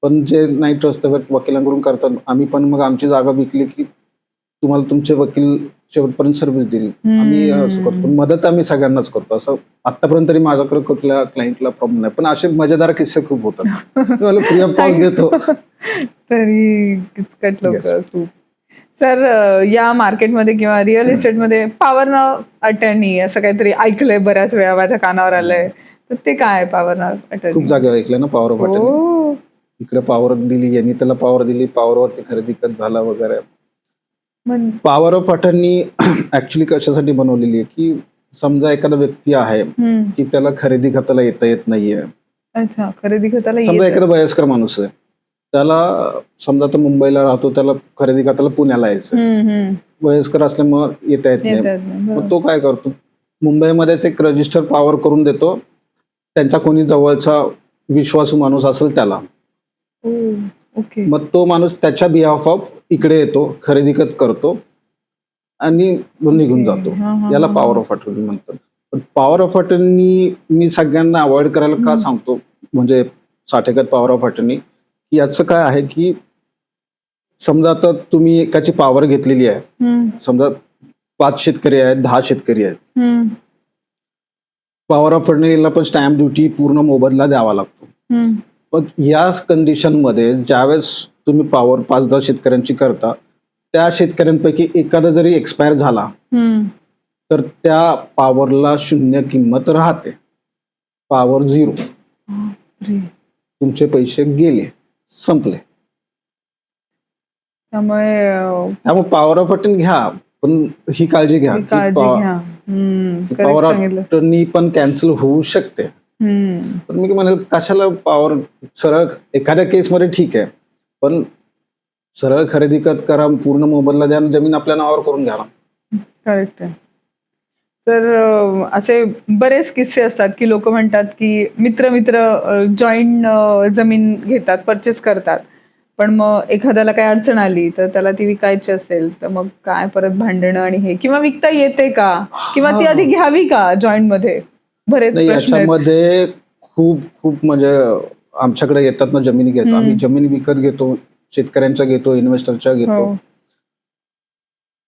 पण जे नाही ट्रस्ट वकिलांकडून करतात, आम्ही पण मग आमची जागा विकली की तुम्हाला तुमचे वकील शेवटपर्यंत सर्व्हिस देईल. आम्ही असं करतो. पण मदत आम्ही सगळ्यांनाच करतो. असं आतापर्यंत तरी माझ्याकडे कुठल्या क्लायंटला प्रॉब्लेम नाही. पण असे मजेदार किस्से खूप होतात. मला फ्री ऑफ कॉस्ट देतो. तरी किचकट लोक Yes. खूप. सर, या मार्केटमध्ये किंवा रिअल इस्टेटमध्ये पॉवर अटर्नी असं काहीतरी ऐकलंय, बऱ्याच वेळा माझ्या कानावर आलंय. तर ते काय पॉवर खूप अटर्नी? जागेवर ऐकलं ना पॉवर ऑफ अटर्नी. हो. इकडे पॉवर दिली, यांनी त्याला पॉवर दिली, पॉवरवरती खरेदी खत झाला वगैरे. म्हण- पॉवर ऑफ अटर्नी ऍक्च्युली कशासाठी बनवलेली आहे की समजा एखादा व्यक्ती आहे हम्म. की त्याला खरेदी खताला येत नाहीये. अच्छा, खरेदी खताला समजा येतं. एखादा वयस्कर माणूस आहे, त्याला समजा तो मुंबईला राहतो, त्याला खरेदी खताला पुण्याला यायचं, वयस्कर असल्यामुळे येता येत नाही. येतात ना, मग बरोबर. तो काय करतो, मुंबईमध्येच एक रजिस्टर पॉवर करून देतो, त्यांच्या कोणी जवळचा विश्वासू माणूस असेल त्याला. ओ, ओके. मग तो माणूस त्याच्या बिहाफ ऑफ इकडे येतो, खरेदी खत करतो आणि निघून जातो. हा, हा, याला हा. पॉवर ऑफ अटर्नी म्हणतात. पण पॉवर ऑफ अटर्नी मी सगळ्यांना अवॉइड करायला का सांगतो, म्हणजे साठेगत पॉवर ऑफ अटर्नी, याचं काय आहे की समजा आता तुम्ही एकाची पॉवर घेतलेली आहे, हम्म, समजा 5 शेतकरी आहेत, 10 शेतकरी आहेत. हम्म, पॉवर ऑफ अटर्नीला पण स्टॅम्प ड्युटी पूर्ण मोबदला द्यावा लागतो. हम्म. मग या कंडिशनमध्ये ज्यावेळेस तुम्ही पॉवर 5-10 शेतकऱ्यांची करता, त्या शेतकऱ्यांपैकी एखादा जरी एक्सपायर झाला हम्म. तर त्या पॉवरला 0 किंमत राहते. पॉवर 0, बापरे. तुमचे पैसे गेले, संपले. त्यामुळे पॉवर ऑफ अटर्नी घ्या, पण ही काळजी घ्या ही की काळजी घ्या. Correct पॉवर ऑफ सांगितलं. अटर्नी पण कॅन्सल होऊ शकते. हम्म. पण मी म्हणेल कशाला पॉवर, सरळ एखाद्या केसमध्ये ठीक आहे, पण सरळ खरेदी खत करा, पूर्ण मोबदला द्या आणि जमीन आपल्या नावावर करून घ्या. करेक्ट आहे. तर असे बरेच किस्से असतात की लोक म्हणतात की मित्र जॉईंट जमीन घेतात, परचेस करतात, पण मग एखाद्याला काही अडचण आली तर त्याला ती विकायची असेल तर मग काय परत भांडणं आणि हे, किंवा विकता येते का, किंवा ती आधी घ्यावी का जॉईंट मध्ये, बरेच नाही, प्रश्न आहेत. याच्यामध्ये खूप म्हणजे आमच्याकडे येतात ना जमिनी घेतो, आम्ही जमीन विकत घेतो, शेतकऱ्यांच्या घेतो, इन्व्हेस्टरच्या घेतो. हो.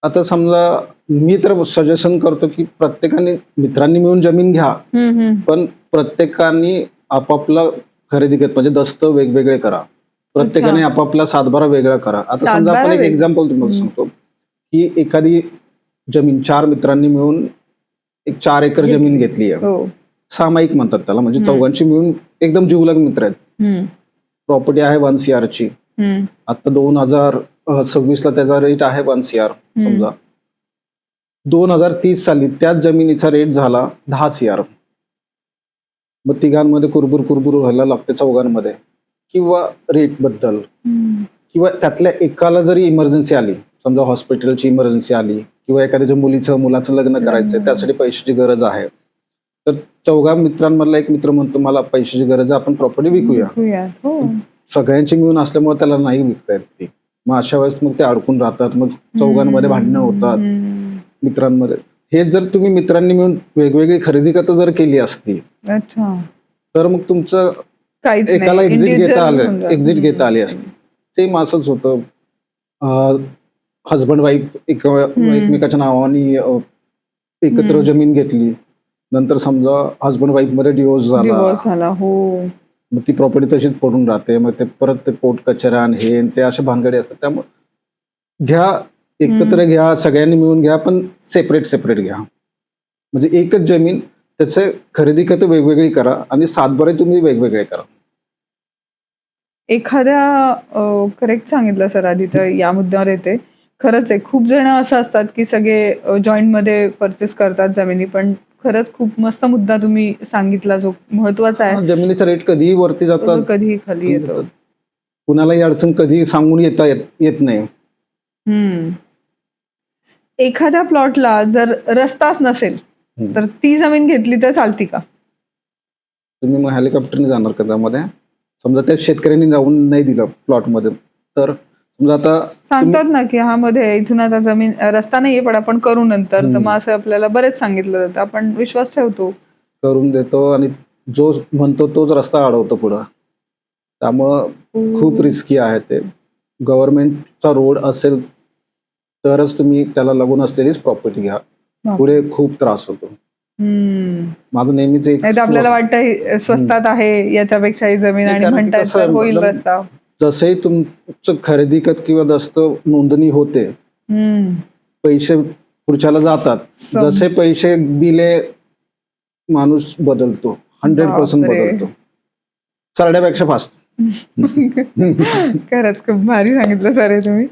आता समजा मी तर सजेशन करतो की प्रत्येकाने मित्रांनी मिळून जमीन घ्या, पण प्रत्येकाने आपापला खरेदी खत म्हणजे दस्त वेगवेगळे करा, प्रत्येकाने आपापला सातबारा वेगळा करा. आता समजा सातबारा आपण एक वेगळा. एक्झाम्पल तुम्हाला सांगतो की एखादी जमीन 4 मित्रांनी मिळून एक 4 एकर जमीन घेतली आहे, हो. सामायिक म्हणतात त्याला, म्हणजे चौघांची मिळून एकदम जीवलग मित्र आहेत. प्रॉपर्टी आहे 1 CR ची. आता 2026 ला त्याचा रेट आहे 1 CR. समजा 2030 साली त्याच जमिनीचा रेट झाला 10 CR. मग तिघांमध्ये कुरबुर व्हायला लागते चौघांमध्ये, किंवा रेट बद्दल, किंवा त्यातल्या एकाला जरी इमर्जन्सी आली, समजा हॉस्पिटलची इमर्जन्सी आली, किंवा एखाद्याच्या मुलाचं लग्न करायचंय, त्यासाठी पैशाची गरज आहे, तर चौघा मित्रांमधला एक मित्र म्हणतो मला पैशाची गरज आहे, आपण प्रॉपर्टी विकूया. हो. सगळ्यांची मिळून असल्यामुळे त्याला नाही विकता येत ती. मग अशा वेळेस मग ते अडकून राहतात, मग चौघांमध्ये भांडणं होतात मित्रांमध्ये. हे जर तुम्ही मित्रांनी मिळून वेगवेगळी खरेदी खत जर केली असती, अच्छा, तर मग तुमचं काहीच नाही. एकाला Individual एक्झिट घेता आली असती. सेम असंच होतं, हजबंड वाईफ एकमेकाच्या नावाने एकत्र जमीन घेतली, नंतर समजा हजबंड वाईफ मध्ये डिवोर्स झाला, हो. मग ती प्रॉपर्टी तशीच पडून राहते, मग ते परत ते पोट कचरा आणि हे ते अशा भानगडी असतात. त्यामुळे घ्या, एकत्र घ्या, सगळ्यांनी मिळून घ्या, पण सेपरेट घ्या. म्हणजे एकच जमीन, त्याचे खरेदी खत वेगवेगळी करा आणि सातबारे तुम्ही वेगवेगळे करा. एखाद्या करेक्ट सांगितलं सर, आधी तर या मुद्द्यावर येते. खरंच आहे, खूप जण असं असतात की सगळे जॉईंट मध्ये परचेस करतात जमिनी, पण खरंच खूप मस्त मुद्दा तुम्ही सांगितला जो महत्वाचा आहे. जमिनीचा रेट कधीही वरती तो जातात, कधीही खाली येतो. कुणालाही अडचण कधी सांगून येत नाही. हम्म. एखाद्या प्लॉटला जर रस्ताच नसेल तर ती जमीन घेतली तर चालती का? तुम्ही मग हेलिकॉप्टरने जाणार का त्यामध्ये? समजा त्या शेतकऱ्यांनी जाऊन नाही दिलं प्लॉटमध्ये, तर समजा आता सांगतात ना की हा मध्ये इथून आता जमीन रस्ता नाहीये पण आपण करू नंतर, तर मग असं आपल्याला बरेच सांगितलं जातं, आपण विश्वास ठेवतो. करून देतो आणि जो म्हणतो तोच रस्ता अडवतो पुढं. त्यामुळं खूप रिस्की आहे ते. गव्हर्नमेंटचा रोड असेल तरच तुम्ही त्याला लागून असलेलीच प्रॉपर्टी घ्या. पुढे खूप त्रास होतो. माझं नेहमीच एक नाही तर आपल्याला वाटतं स्वस्तात आहे याच्यापेक्षा ही जमीन, आणि कारण की म्हणतात कसं आहे, तर होईल मतलब रस्ता. जसंही तुमचं खरेदी खत किंवा दस्त नोंदणी होते, पैसे पुढच्याला जातात. जसे पैसे दिले माणूस बदलतो, 100% बापरे. बदलतो. सरड्यापेक्षा फास्ट. खरंच खूप भारी सांगितलं सर हे तुम्ही.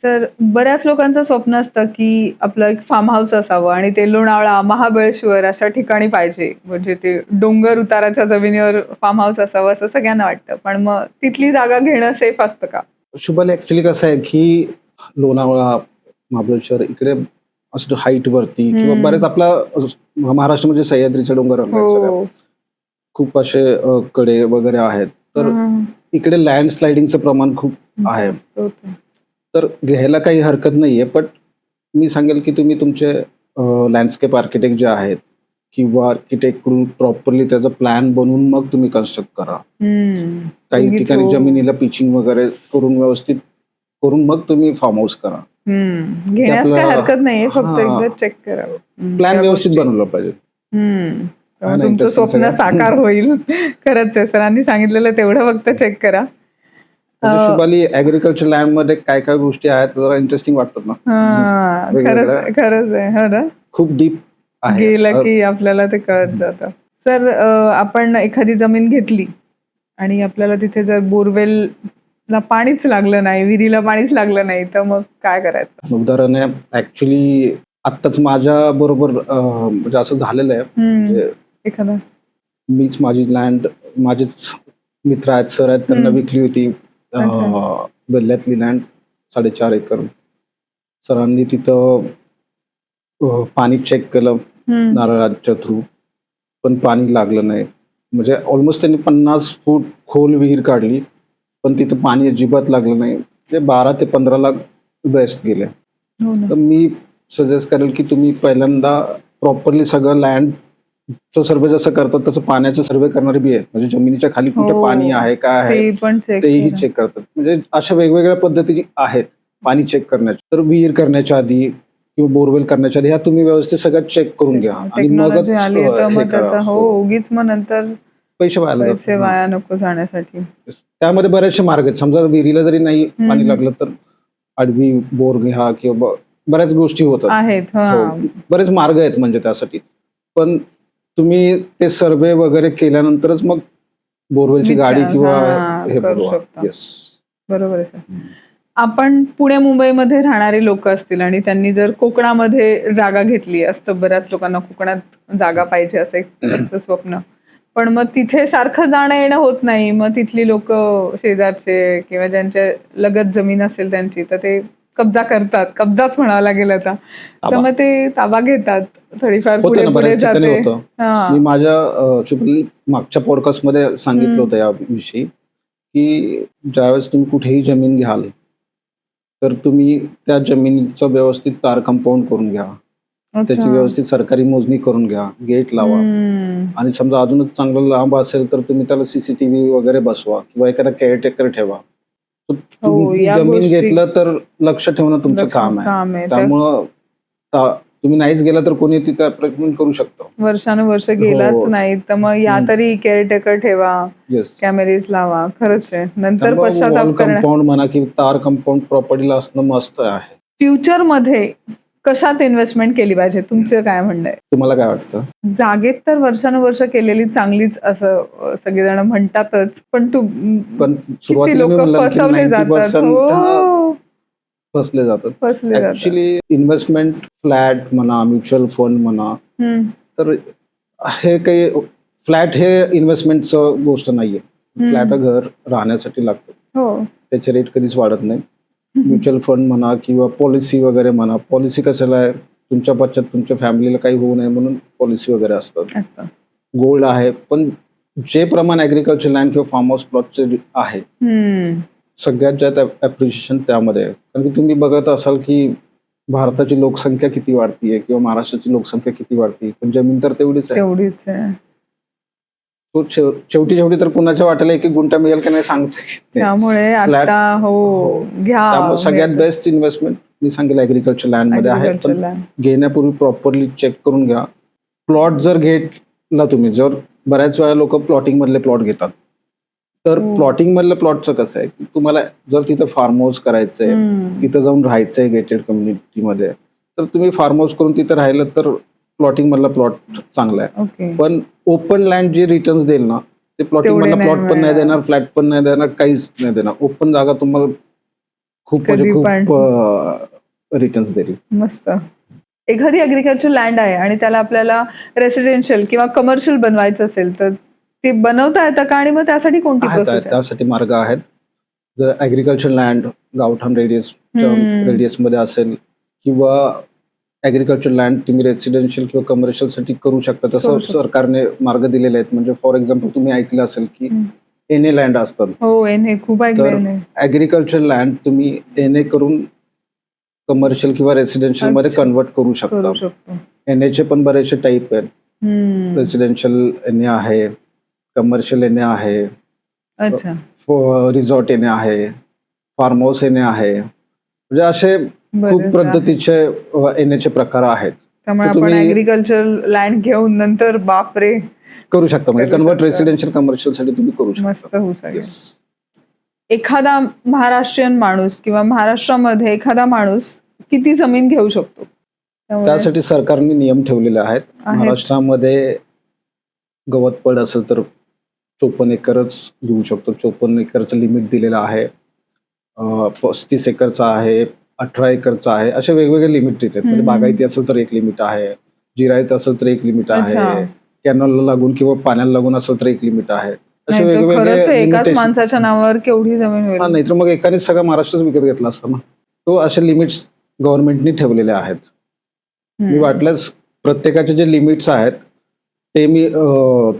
तर बऱ्याच लोकांचं स्वप्न असतं की आपलं एक फार्म हाऊस असावं आणि ते लोणावळा, महाबळेश्वर अशा ठिकाणी पाहिजे, म्हणजे ते डोंगर उताराच्या जमिनीवर फार्म हाऊस असावं असं सगळ्यांना वाटतं. पण मग तिथली जागा घेणं सेफ असतं का? शुभले ऍक्च्युली कसं आहे की लोणावळा, महाबळेश्वर इकडे असं हाईट वरती किंवा बरेच आपला महाराष्ट्रामध्ये सह्याद्रीचे डोंगर आहेत सगळ्या. हो. खूप असे कडे वगैरे आहेत, तर इकडे लँडस्लायडिंगचं प्रमाण खूप आहे. जास्त होतं. तर घ्यायला काही हरकत नाहीये, पण मी सांगेल की तुम्ही तुमचे लँडस्केप आर्किटेक्ट जे आहेत किंवा आर्किटेक्ट कडून प्रॉपरली त्याचा प्लॅन बनवून मग तुम्ही कन्स्ट्रक्ट करा. काही उगीच ठिकाणी हो. जमिनीला पिचिंग वगैरे करून व्यवस्थित करून मग तुम्ही फार्म हाऊस करा. घेण्यास आपलं- काही हरकत नाहीये, फक्त हा. एकदा चेक करावं. प्लॅन व्यवस्थित बनवला पाहिजे. तेव्हा नाही, तुमचं interesting स्वप्न सगळं. साकार होईल. खरंच आहे, सरांनी सांगितलेलं तेवढं फक्त चेक करा. म्हणजे शुभाली ऍग्रिकल्चर लँड मध्ये काय काय गोष्टी आहेत जरा इंटरेस्टिंग वाटतात ना. वेगवेगळ्या. खरंच आहे, हो ना. खूप डीप आहे. गेलं की आपल्याला ते कळत जातं. सर, आपण एखादी जमीन घेतली आणि आपल्याला तिथे जर बोरवेलला पाणीच लागलं नाही, विहिरीला पाणीच लागलं नाही, तर मग काय करायचं? उदाहरण आहे, ऍक्च्युली आत्ताच माझ्या बरोबर म्हणजे असं झालेलं आहे. म्हणजे एखादा मीच माझी लँड, माझेच मित्र आहेत, सर आहेत, त्यांना विकली होती गल्ल्यातली लँड 4.5 एकर. सरांनी तिथं पाणी चेक केलं नारळाच्या थ्रू, पण पाणी लागलं नाही. म्हणजे ऑलमोस्ट त्यांनी 50 फूट खोल विहीर काढली, पण तिथं पाणी अजिबात लागलं नाही. ते 12 ते 15 लाख बेस्ट गेले. हो ना. तर मी सजेस्ट करेल की तुम्ही पहिल्यांदा प्रॉपरली सगळं लँड सर्वे जसं करतात तसं पाण्याचा सर्वे करणारे बी आहेत. म्हणजे जमिनीच्या खाली कुठे हो. पाणी आहे, काय आहे ते पण चेक तेही करा. चेक करतात. म्हणजे अशा वेगवेगळ्या पद्धती आहेत पाणी चेक करण्याच्या. तर विहीर करण्याच्या आधी किंवा बोरवेल करण्याच्या आधी ह्या तुम्ही व्यवस्थित सगळं चेक करून घ्या आणि मगच टेक्नॉलॉजी आली आहे तर हे मग करा. त्याचा हो उगीच मग नंतर पैसे वाया पैसे जातात. वाया नको जाण्यासाठी. त्यामध्ये बरेचसे मार्ग आहेत. समजा विहिरीला जरी नाही पाणी लागलं तर आडवी बोर घ्या किंवा बऱ्याच गोष्टी होतात. आहेत. हो, बरेच मार्ग आहेत म्हणजे त्यासाठी. पण तुम्ही ते सर्वे वगैरे केल्यानंतरच मग बोरवेलची गाडी किंवा हे करू बोलवा. शकता. येस. बरोबर आहे सर. आपण पुणे मुंबईमध्ये राहणारे लोक असतील आणि त्यांनी जर कोकणामध्ये जागा घेतली असतं, बऱ्याच लोकांना कोकणात जागा पाहिजे असं एक असतं स्वप्न, पण मग तिथे सारखं जाणं येणं होत नाही. मग तिथली लोक शेजारचे किंवा ज्यांच्या लगत जमीन असेल त्यांची, तर ते कब्जा करतात, कब्जाच म्हणावं लागेल आता. तर मग ते ताबा घेतात, थोडीफार होतं पुढे ना, पुढे बऱ्याच ठिकाणी जाते. होतं. मी माझ्या मागच्या पॉडकास्ट मध्ये सांगितलं होतं याविषयी की ज्यावेळेस तुम्ही कुठेही जमीन घ्याल तर तुम्ही त्या जमिनीचं व्यवस्थित तार कंपाऊंड करून घ्या, त्याची व्यवस्थित सरकारी मोजणी करून घ्या, गेट लावा आणि समजा अजूनच चांगलं लांब असेल तर तुम्ही त्याला सीसीटीव्ही वगैरे बसवा किंवा एखादा केअरटेकर ठेवा. तुम्ही या जमीन गोष्टी घेतलं तर लक्ष ठेवणं तुमचं काम आहे. त्यामुळं तुम्ही नाहीच गेला तर कोणी तिथे अप्रोचमेंट करू शकतो. वर्षानुवर्ष गेलाच नाही तर मग या तरी केअरटेकर ठेवा, कॅमेरेज लावा. खरंच आहे, नंतर पश्चाताप करणार. कंपाऊंड म्हणा की तार कंपाऊंड प्रॉपर्टीला असणं मस्त आहे. फ्युचर मध्ये कशात इन्व्हेस्टमेंट केली पाहिजे, तुमचं काय म्हणणं आहे? तुम्हाला काय वाटतं? जागेत तर वर्षानुवर्ष केलेली चांगलीच असं सगळेजण म्हणतातच, पण पण किती सुरुवातीला मी लोक म्हणलं की फसवले जातात. 90% फसले जातात. फसले जातात. ऍक्च्युली इन्व्हेस्टमेंट फ्लॅट म्हणा, म्युच्युअल फंड म्हणा, तर हे काही फ्लॅट हे इन्व्हेस्टमेंटचं गोष्ट नाहीये. फ्लॅट घर राहण्यासाठी लागतं, हो. त्याचे रेट कधीच वाढत नाही. म्युच्युअल फंड म्हणा किंवा पॉलिसी वगैरे म्हणा, पॉलिसी कशाला आहे, तुमच्या बचत तुमच्या फॅमिलीला काही होऊ नये म्हणून पॉलिसी वगैरे असतात. असतं. गोल्ड आहे, पण जे प्रमाण ऍग्रिकल्चर लँड किंवा फार्म हाऊस प्लॉटचे आहे सगळ्यात जास्त अप्रिशिएशन त्यामध्ये आहे. कारण की तुम्ही बघत असाल की भारताची लोकसंख्या किती वाढतीये किंवा महाराष्ट्राची लोकसंख्या किती वाढती, पण जमीन तर तेवढीच आहे. तेवढीच आहे. तो शेवटी शेवटी तर कुणाच्या वाट्याला एक एक गुंठा मिळेल की नाही सांगता येत नाही. त्यामुळे Flat- आता हो घ्या. त्यामुळे सगळ्यात बेस्ट इन्व्हेस्टमेंट मी सांगेल ऍग्रिकल्चर लँड मध्ये आहे. Agriculture पण land. घेण्यापूर्वी प्रॉपरली चेक करून घ्या. प्लॉट जर घेतला तुम्ही, जर बऱ्याच वेळा लोक प्लॉटिंग मधले प्लॉट घेतात, तर हो. प्लॉटिंग मधल्या प्लॉटचं कसं आहे की तुम्हाला जर तिथं फार्म हाऊस करायचंय, तिथं जाऊन राहायचंय गेटेड कम्युनिटीमध्ये, तर तुम्ही फार्म हाऊस करून तिथं राहिलं तर प्लॉटिंग मधला प्लॉट चांगला आहे. ओके. पण ओपन लँड जे रिटर्न्स देईल ना, ते प्लॉटिंग तेवढे मधला नाही प्लॉट पण नाही मिळणार. देणार, फ्लॅट पण नाही देणार, काहीच नाही देणार. ओपन जागा तुम्हाला खूप म्हणजे कधी पण. खूप रिटर्न्स देईल. मस्त. एखादी अग्रिकल्चर लँड आहे आणि त्याला आपल्याला रेसिडेन्शियल किंवा कमर्शियल बनवायचं असेल तर ते बनवता येतं का, आणि मग त्यासाठी कोणती आहेत, प्रोसेस आहे? त्यासाठी मार्ग आहेत. जर ऍग्रिकल्चर लँड गावठाण रेडियस मध्ये असेल किंवा ऍग्रिकल्चर लँड तुम्ही रेसिडेन्शियल किंवा कमर्शियल साठी करू शकता, करू तसं शकतो. सरकारने मार्ग दिलेले आहेत. म्हणजे फॉर एक्झाम्पल तुम्ही ऐकलं असेल की एनए लँड असतात. हो, हे खूप ऐकलंय. ऍग्रिकल्चर लँड तुम्ही एनए करून कमर्शियल किंवा रेसिडेन्शियल मध्ये अच्छा. कन्वर्ट करू शकता. करू शकतो. एनएचे पण बरेचसे टाईप आहेत. रेसिडेन्शियल एनए आहे, कमर्शियल एनए आहे, अच्छा. रिसॉर्ट येणे आहे, फार्म हाऊस येणे आहे. म्हणजे असे खूप बरेच आहे. पद्धतीचे येण्याचे प्रकार आहेत. त्यामुळे तर आपण तुम्ही ऍग्रिकल्चर लँड घेऊन नंतर बापरे करू शकता, म्हणजे करू कन्वर्ट शकता. रेसिडेन्शियल कमर्शियल साठी तुम्ही करू मस्त शकता. होऊ शकेल. Yes. एखादा महाराष्ट्रीयन माणूस किंवा महाराष्ट्रामध्ये एखादा माणूस किती जमीन घेऊ शकतो? त्यामुळे त्यासाठी सरकारने नियम ठेवलेले आहेत. आहेत. महाराष्ट्रामध्ये गवतपड असेल तर 54 एकरच घेऊ शकतो. 54 एकरचं लिमिट दिलेलं आहे. 35 एकरचा आहे, 18 एकरचा आहे, असे वेगवेगळे लिमिट दिले आहेत. म्हणजे बागायती असेल तर एक लिमिट आहे, जिरायत असेल तर एक लिमिट आहे, अच्छा. कॅनलला लागून किंवा पाण्याला लागून असेल तर एक लिमिट आहे. असे नाही तर खरंच आहे, एकाच limitation- माणसाच्या नावावर केवढी जमीन होईल. हा, नाहीतर मग एकानेच सगळा महाराष्ट्रच विकत घेतला असता ना. तो असे लिमिट्स गव्हर्नमेंटनी ठेवलेले आहेत. मी वाटल्यास प्रत्येकाचे जे लिमिट्स आहेत ते मी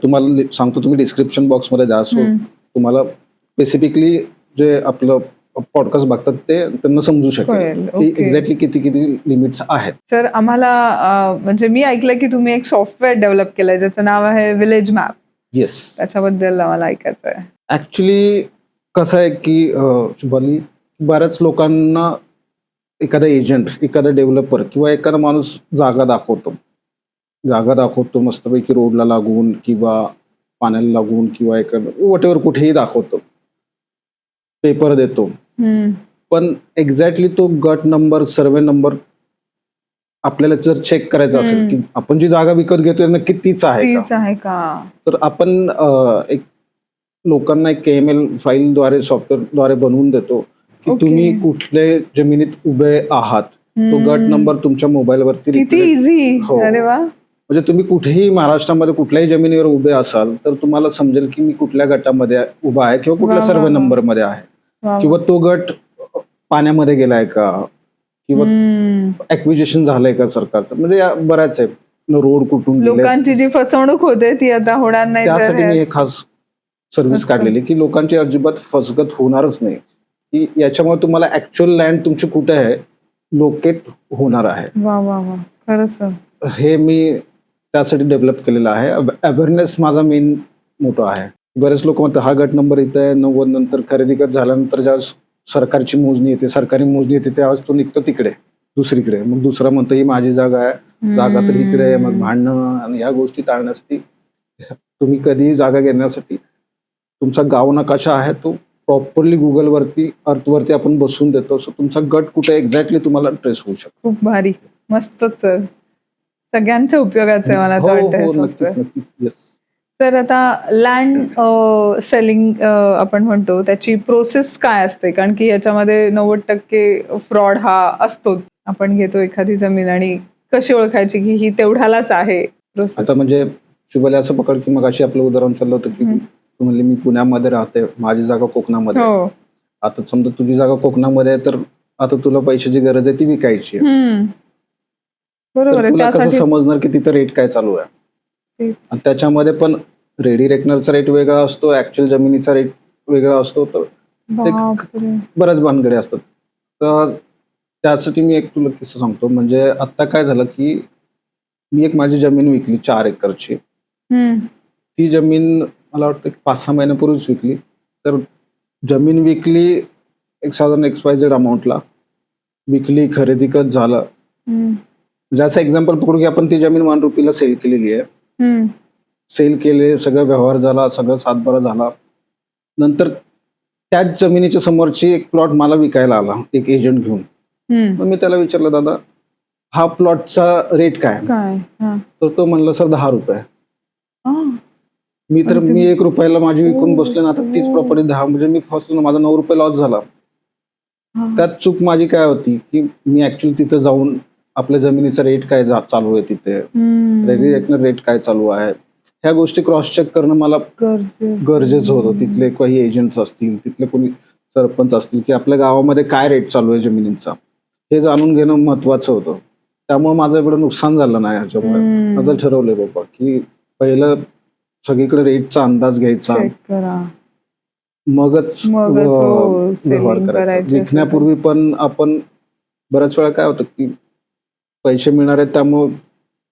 तुम्हाला सांगतो. तुम्ही डिस्क्रिप्शन बॉक्समध्ये जा. सो तुम्हाला स्पेसिफिकली जे आपलं पॉडकास्ट बघतात ते त्यांना समजू शकेल कळेल. की ओके. एक्झॅक्टली किती किती लिमिट्स आहेत. तर आम्हाला म्हणजे मी ऐकलं की तुम्ही एक सॉफ्टवेअर डेव्हलप केलंय ज्याचं नाव आहे विलेज मॅप. येस, त्याच्याबद्दल आम्हाला ऐकायचं आहे. ऍक्च्युली कसं आहे की शुभाली, बऱ्याच लोकांना एखादा एजंट, एखादा डेव्हलपर किंवा एखादा माणूस जागा दाखवतो मस्तपैकी रोडला लागून किंवा पाण्याला लागून किंवा एखादं वॉटेवर कुठेही दाखवतो, पेपर देतो. पण एक्झॅक्टली तो गट नंबर, सर्वे नंबर आपल्याला जर चेक करायचं असेल की आपण जी जागा विकत घेतोय नक्की तीच आहे का, तीच आहे का? तर आपण एक लोकांना एक KML फाईलद्वारे, सॉफ्टवेअरद्वारे बनवून देतो की ओके. तुम्ही कुठल्या जमिनीत उभे आहात. तो गट नंबर तुमच्या मोबाईलवरती किती इझी. हो. अरे वा. म्हणजे तुम्ही कुठेही महाराष्ट्रामध्ये कुठल्याही जमिनीवर उभे असाल तर तुम्हाला समजेल की मी कुठल्या गटामध्ये उभा आहे किंवा कुठल्या वा, सर्वे वा, वा. नंबर मध्ये आहे, वा, किंवा तो गट पाण्यामध्ये गेलाय का, किंवा ऍक्विजिशन झालंय का सरकारचं. म्हणजे या बऱ्याच आहे. रोड कुठून गेले, लोकांची जी फसवणूक होते ती आता होणार नाही. तर त्यासाठी मी हे- हे खास सर्व्हिस मस्त. काढलेली की लोकांची अजिबात फसगत होणारच नाही. की याच्यामुळे तुम्हाला ऍक्च्युअल लँड तुमची कुठे आहे लोकेट होणार आहे. वा वा वा. खरंच sir. हे मी त्यासाठी डेव्हलप केलेलं आहे. अवेअरनेस माझा मेन मोठा आहे. बरेच लोक म्हणतात हा गट नंबर इथे आहे, 90 नंतर खरेदी झाल्यानंतर ज्या सरकारची मोजणी येते, सरकारी मोजणी येते, त्यावेळेस तो निघतो तिकडे दुसरीकडे. मग दुसरा म्हणतो ही माझी जागा आहे, जागा तर इकडे आहे. मग भांडणं आणि ह्या गोष्टी टाळण्यासाठी तुम्ही कधी जागा घेण्यासाठी तुमचा गाव नकाशा आहे तो प्रॉपरली गुगलवरती, अर्थवरती आपण बसवून देतो. सो तुमचा गट कुठे एक्झॅक्टली तुम्हाला ट्रेस होऊ शकतो. खूप भारी. मस्तच सर. सगळ्यांच्या उपयोगाचं आहे मला हो तर वाटतं हे हो, software. नक्कीच नक्कीच. येस. तर आता लँड सेलिंग आपण म्हणतो त्याची प्रोसेस काय असते? कारण की याच्यामध्ये 90% फ्रॉड हा असतो. आपण घेतो एखादी जमीन आणि कशी ओळखायची की ही तेवढ्यालाच आहे, प्रोसेस. आता म्हणजे शुभले असं पकड की मग अशी आपलं उदाहरण चाललं होतं की तू म्हणली मी पुण्यामध्ये राहते, माझी जागा कोकणामध्ये आहे. हो. आता समजा तुझी जागा कोकणामध्ये आहे तर आता तुला पैशाची गरज आहे ती विकायची आहे. हम्म. तर बरोबर आहे. तुला कसं त्यासाठी समजणार की तिथं रेट काय चालू आहे? तेच. आणि त्याच्यामध्ये पण रेडी रेकनरचा रेट वेगळा असतो, ऍक्च्युअल जमिनीचा रेट वेगळा असतो. तर बापरे. बऱ्याच भानगडी असतात. तर त्यासाठी मी एक तुला किस्सा सांगतो. म्हणजे आता काय झालं की मी एक माझी जमीन विकली 4 एकरची. हम्म. ती जमीन मला वाटतं 5-6 महिन्यापूर्वीच विकली. तर जमीन विकली एक साधारण XYZ अमाऊंटला विकली, खरेदी खत झालं. हम्म. म्हणजे असं एक्झाम्पल पकडू की आपण ती जमीन ₹1 सेल केलेली आहे. हम्म. सेल केले, सगळं व्यवहार झाला, सगळं सातबारा झाला. नंतर त्याच जमिनीच्या समोरची एक प्लॉट मला विकायला आला एक एजंट घेऊन. हम्म. मग मी त्याला विचारलं, दादा हा प्लॉटचा रेट काय? काय? हा. तर तो म्हणला, सर ₹10. हा. मी तर आणि मी ₹1 माझी विकून बसले ना, आता तीच हो. प्रॉपर्टी 10 म्हणजे मी फसलो ना, माझा ₹9 लॉस झाला. हा. त्यात चूक माझी काय होती की मी ऍक्च्युअली तिथं जाऊन आपल्या जमिनीचा रेट काय चालू आहे, तिथे हम्म. रेडी रेकनर रेट काय चालू आहे, ह्या गोष्टी क्रॉस चेक करणं मला गरजेचं होतं. तिथले काही एजंट्स असतील, तिथले कोणी सरपंच असतील की आपल्या गावामध्ये काय रेट चालू आहे जमिनींचा, हे जाणून घेणं महत्वाचं होतं. त्यामुळे माझं एवढं नुकसान झालं नाही याच्यामुळे. माझं ठरवलंय बाबा की पहिलं सगळीकडे रेटचा अंदाज घ्यायचा, चेक करा. मगच हो, व्यवहार selling करायचा. करायचे विकण्यापूर्वी पण आपण बऱ्याच वेळा काय होतं की पैसे मिळणार आहेत त्यामुळे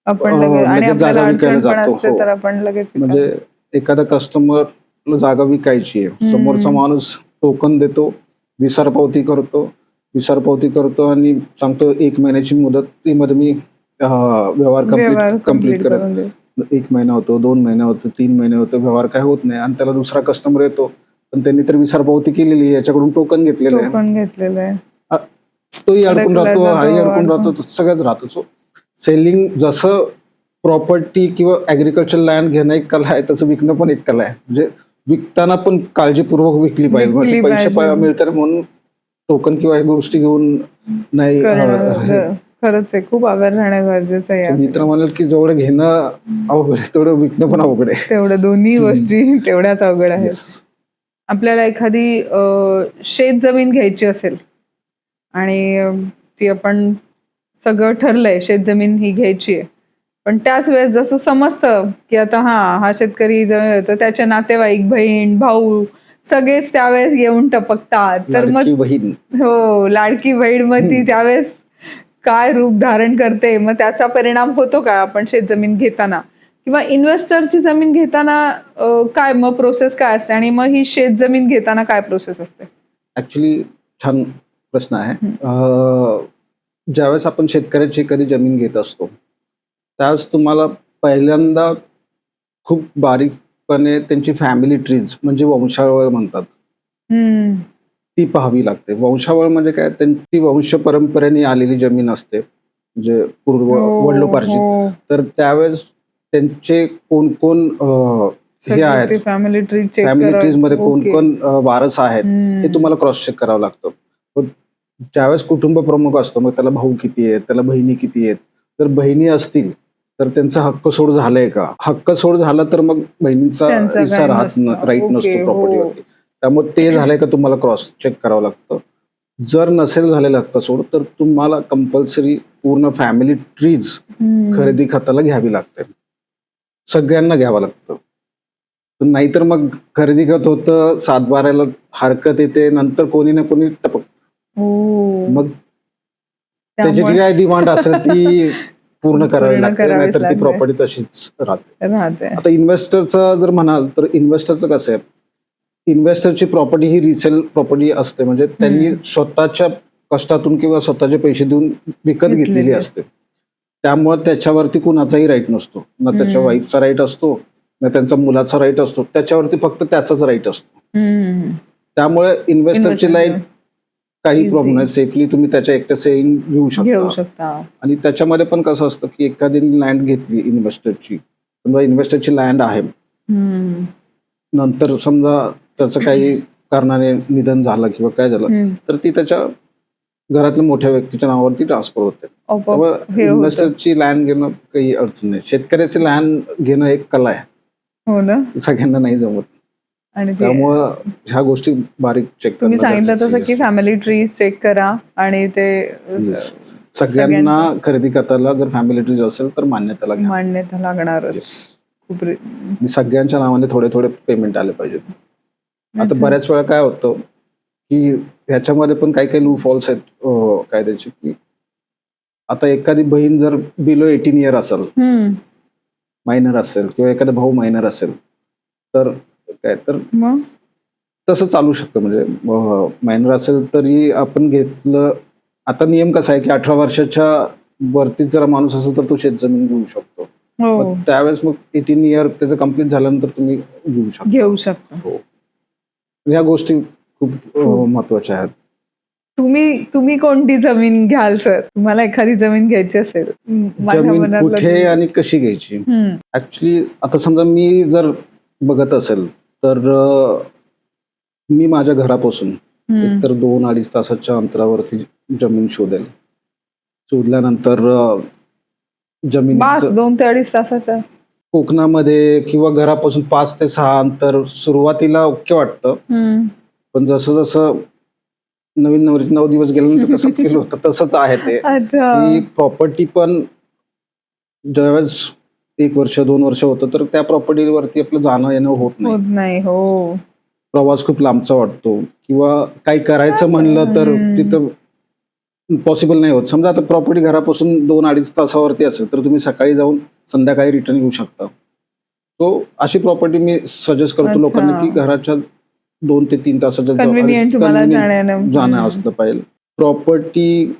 आपण लगेच, आणि लगेच आपल्याला जागा विकायला अडचण पण जातो. असते हो. तर आपण लगेच म्हणजे एखादा कस्टमर जागा विकायची आहे, समोरचा माणूस टोकन देतो, विसरपावती करतो आणि सांगतो 1 महिन्याची मुदत, ती मध्ये मी व्यवहार कम्प्लीट करेल. 1 महिना होतो, 2 महिने होतो, 3 महिने होतो, व्यवहार काय होत नाही. आणि त्याला दुसरा कस्टमर येतो, पण त्यांनी तर विसरपावती केलेली आहे, याच्याकडून टोकन घेतलेलं आहे, तोही अडकून राहतो, हाही अडकून राहतो, सगळंच राहतो. सो सेलिंग जसं प्रॉपर्टी किंवा ऍग्रिकल्चर लँड घेणं एक कला आहे, तसं विकणं पण एक कला आहे. म्हणजे विकताना पण काळजीपूर्वक विकली पाहिजे. म्हणजे पैसे मिळतात म्हणून टोकन किंवा ह्या गोष्टी घेऊन नाही. खरंच आहे, खूप अवेअर राहणं गरजेचं आहे. मी तर म्हणेल की जेवढं घेणं अवघड आहे तेवढं विकणं पण अवघड आहे. तेवढं दोन्ही गोष्टी तेवढ्याच अवघड आहेत. आपल्याला एखादी शेत जमीन घ्यायची असेल आणि ती आपण सगळं ठरलंय शेत जमीन ही घ्यायची आहे, पण त्याच वेळेस जसं समजतं की आता हा शेतकरी तर त्याचे नातेवाईक, बहीण, भाऊ सगळेच त्यावेळेस येऊन टपकतात. तर मग हो, लाडकी बहीण मग ती त्यावेळेस काय रूप धारण करते, मग त्याचा परिणाम होतो का आपण शेत जमीन घेताना किंवा इन्व्हेस्टरची जमीन घेताना काय मग प्रोसेस काय असते, आणि मग ही शेत जमीन घेताना काय प्रोसेस असते? ऍक्च्युली छान प्रश्न आहे. ज्यावेळेस आपण शेतकऱ्याची एखादी जमीन घेत असतो त्यावेळेस तुम्हाला पहिल्यांदा खूप बारीकपणे त्यांची फॅमिली ट्रीज म्हणजे वंशावळ म्हणतात ती पाहावी लागते. वंशावळ म्हणजे काय, त्यांची वंश परंपरेने आलेली जमीन असते, म्हणजे पूर्व वडिलोपार्जित. तर त्यावेळेस त्यांचे कोण कोण हे आहेत, फॅमिली ट्रीज मध्ये कोण कोण वारस आहेत हे तुम्हाला क्रॉस चेक करावं लागतं. ज्यावेळेस कुटुंब प्रमुख असतो, मग त्याला भाऊ किती आहेत, त्याला बहिणी किती आहेत. जर बहिणी असतील तर त्यांचा हक्क सोड झालाय का, हक्क सोड झाला तर मग बहिणींचा हिस्सा राईट नसतो प्रॉपर्टीवरती. त्यामुळे ते झालंय का तुम्हाला क्रॉस चेक करावं लागतं. जर नसेल झालेलं हक्क सोड तर तुम्हाला कंपल्सरी पूर्ण फॅमिली ट्रीज खरेदी खताला घ्यावी लागते, सगळ्यांना घ्यावं लागतं. नाहीतर मग खरेदी खत होतं, 7/12ला हरकत येते, नंतर कोणी ना कोणी टपक, मग त्याची जी काय डिमांड असेल ती पूर्ण करावी लागते, नाहीतर ती प्रॉपर्टी तशीच राहते. आता इन्व्हेस्टरचं जर म्हणाल तर इन्व्हेस्टरचं कसं आहे, इन्व्हेस्टरची प्रॉपर्टी ही रिसेल प्रॉपर्टी असते, म्हणजे त्यांनी स्वतःच्या कष्टातून किंवा स्वतःचे पैसे देऊन विकत घेतलेली असते. त्यामुळे त्याच्यावरती कुणाचाही राईट नसतो, ना त्याच्या वाईफचा राईट असतो, ना त्यांचा मुलाचा राईट असतो, त्याच्यावरती फक्त त्याचाच राईट असतो. त्यामुळे इन्व्हेस्टरची लाईफ काही प्रॉब्लेम नाही, सेफली तुम्ही त्याच्या एकट्या सेविंग घेऊ शकता. आणि त्याच्यामध्ये पण कसं असतं की एखादी लँड घेतली इन्व्हेस्टरची, समजा इन्व्हेस्टरची लँड आहे, नंतर समजा त्याचं काही कारणाने निधन झालं किंवा काय झालं तर ती त्याच्या घरातल्या मोठ्या व्यक्तीच्या नावावरती ट्रान्सफर होते. आपोआप त्यामुळे हे होतं. इन्व्हेस्टरची लँड घेणं काही अडचण नाही. शेतकऱ्याची लँड घेणं एक कला आहे, हो ना. सगळ्यांना नाही जमत. आणि ते त्यामुळं ह्या गोष्टी बारीक चेक तुम्ही सांगितलं तसं की फॅमिली ट्री चेक करा आणि ते सगळ्यांना खरेदी करताना जर फॅमिली ट्रीज असेल तर मान्यताला घ्या. मान्यता लागणारच. Yes. खूप आणि सगळ्यांच्या नावाने थोडे थोडे पेमेंट आले पाहिजेत. आता अच्छा. बऱ्याच वेळा काय होतं की ह्याच्यामध्ये पण काही काही लूप फॉल्स आहेत कायद्याचे, की आता एखादी बहीण जर बिलो 18 इयर असेल, मायनर असेल, किंवा एखादा भाऊ मायनर असेल, तर काय तर मग तसं चालू शकतं. म्हणजे मायनर असेल तरी आपण घेतलं. आता नियम कसा आहे की 18 वर्षाच्या वरती जर माणूस असेल तर तो शेतजमीन घेऊ शकतो. हो मग त्यावेळेस मग 18 इयर त्याचं कम्प्लीट झाल्यानंतर तुम्ही घेऊ शकता. घेऊ शकता. हो. ह्या गोष्टी खूप महत्वाच्या आहेत. तुम्ही कोणती जमीन घ्याल सर? तुम्हाला एखादी जमीन घ्यायची असेल माझ्या जमीन मनातलं कुठे तुम्ही- आणि कशी घ्यायची? हम्म. ऍक्च्युली आता समजा मी जर बघत असेल तर मी माझ्या घरापासून एकतर 2-2.5 तासाच्या अंतरावरती जमीन शोधेल. शोधल्यानंतर बास जमिनीचं 2 ते 2.5 तासाच्या. कोकणामध्ये किंवा घरापासून 5 ते 6 अंतर सुरुवातीला ओके वाटतं, पण जसं जसं नवीन 9 दिवस गेल्यानंतर कसं फील होतं तसंच आहे ते, अच्छा. की प्रॉपर्टी पण ज्यावेळेस 1 वर्ष 2 वर्ष होतं तर त्या प्रॉपर्टीवरती आपलं जाणं येणं होत नाही. होत नाही. हो. प्रवास खूप लांबचा वाटतो, किंवा काही करायचं म्हणलं तर तिथं पॉसिबल नाही होत. समजा आता प्रॉपर्टी घरापासून 2-2.5 तासावरती असेल तर तुम्ही सकाळी जाऊन संध्याकाळी रिटर्न येऊ शकता. तो अशी प्रॉपर्टी मी सजेस्ट करतो अच्छा. लोकांना की घराच्या 2 ते 3 तासाच्या कन्व्हिनियंट तुम्हाला convenient जाणं असलं पाहिजे. प्रॉपर्टी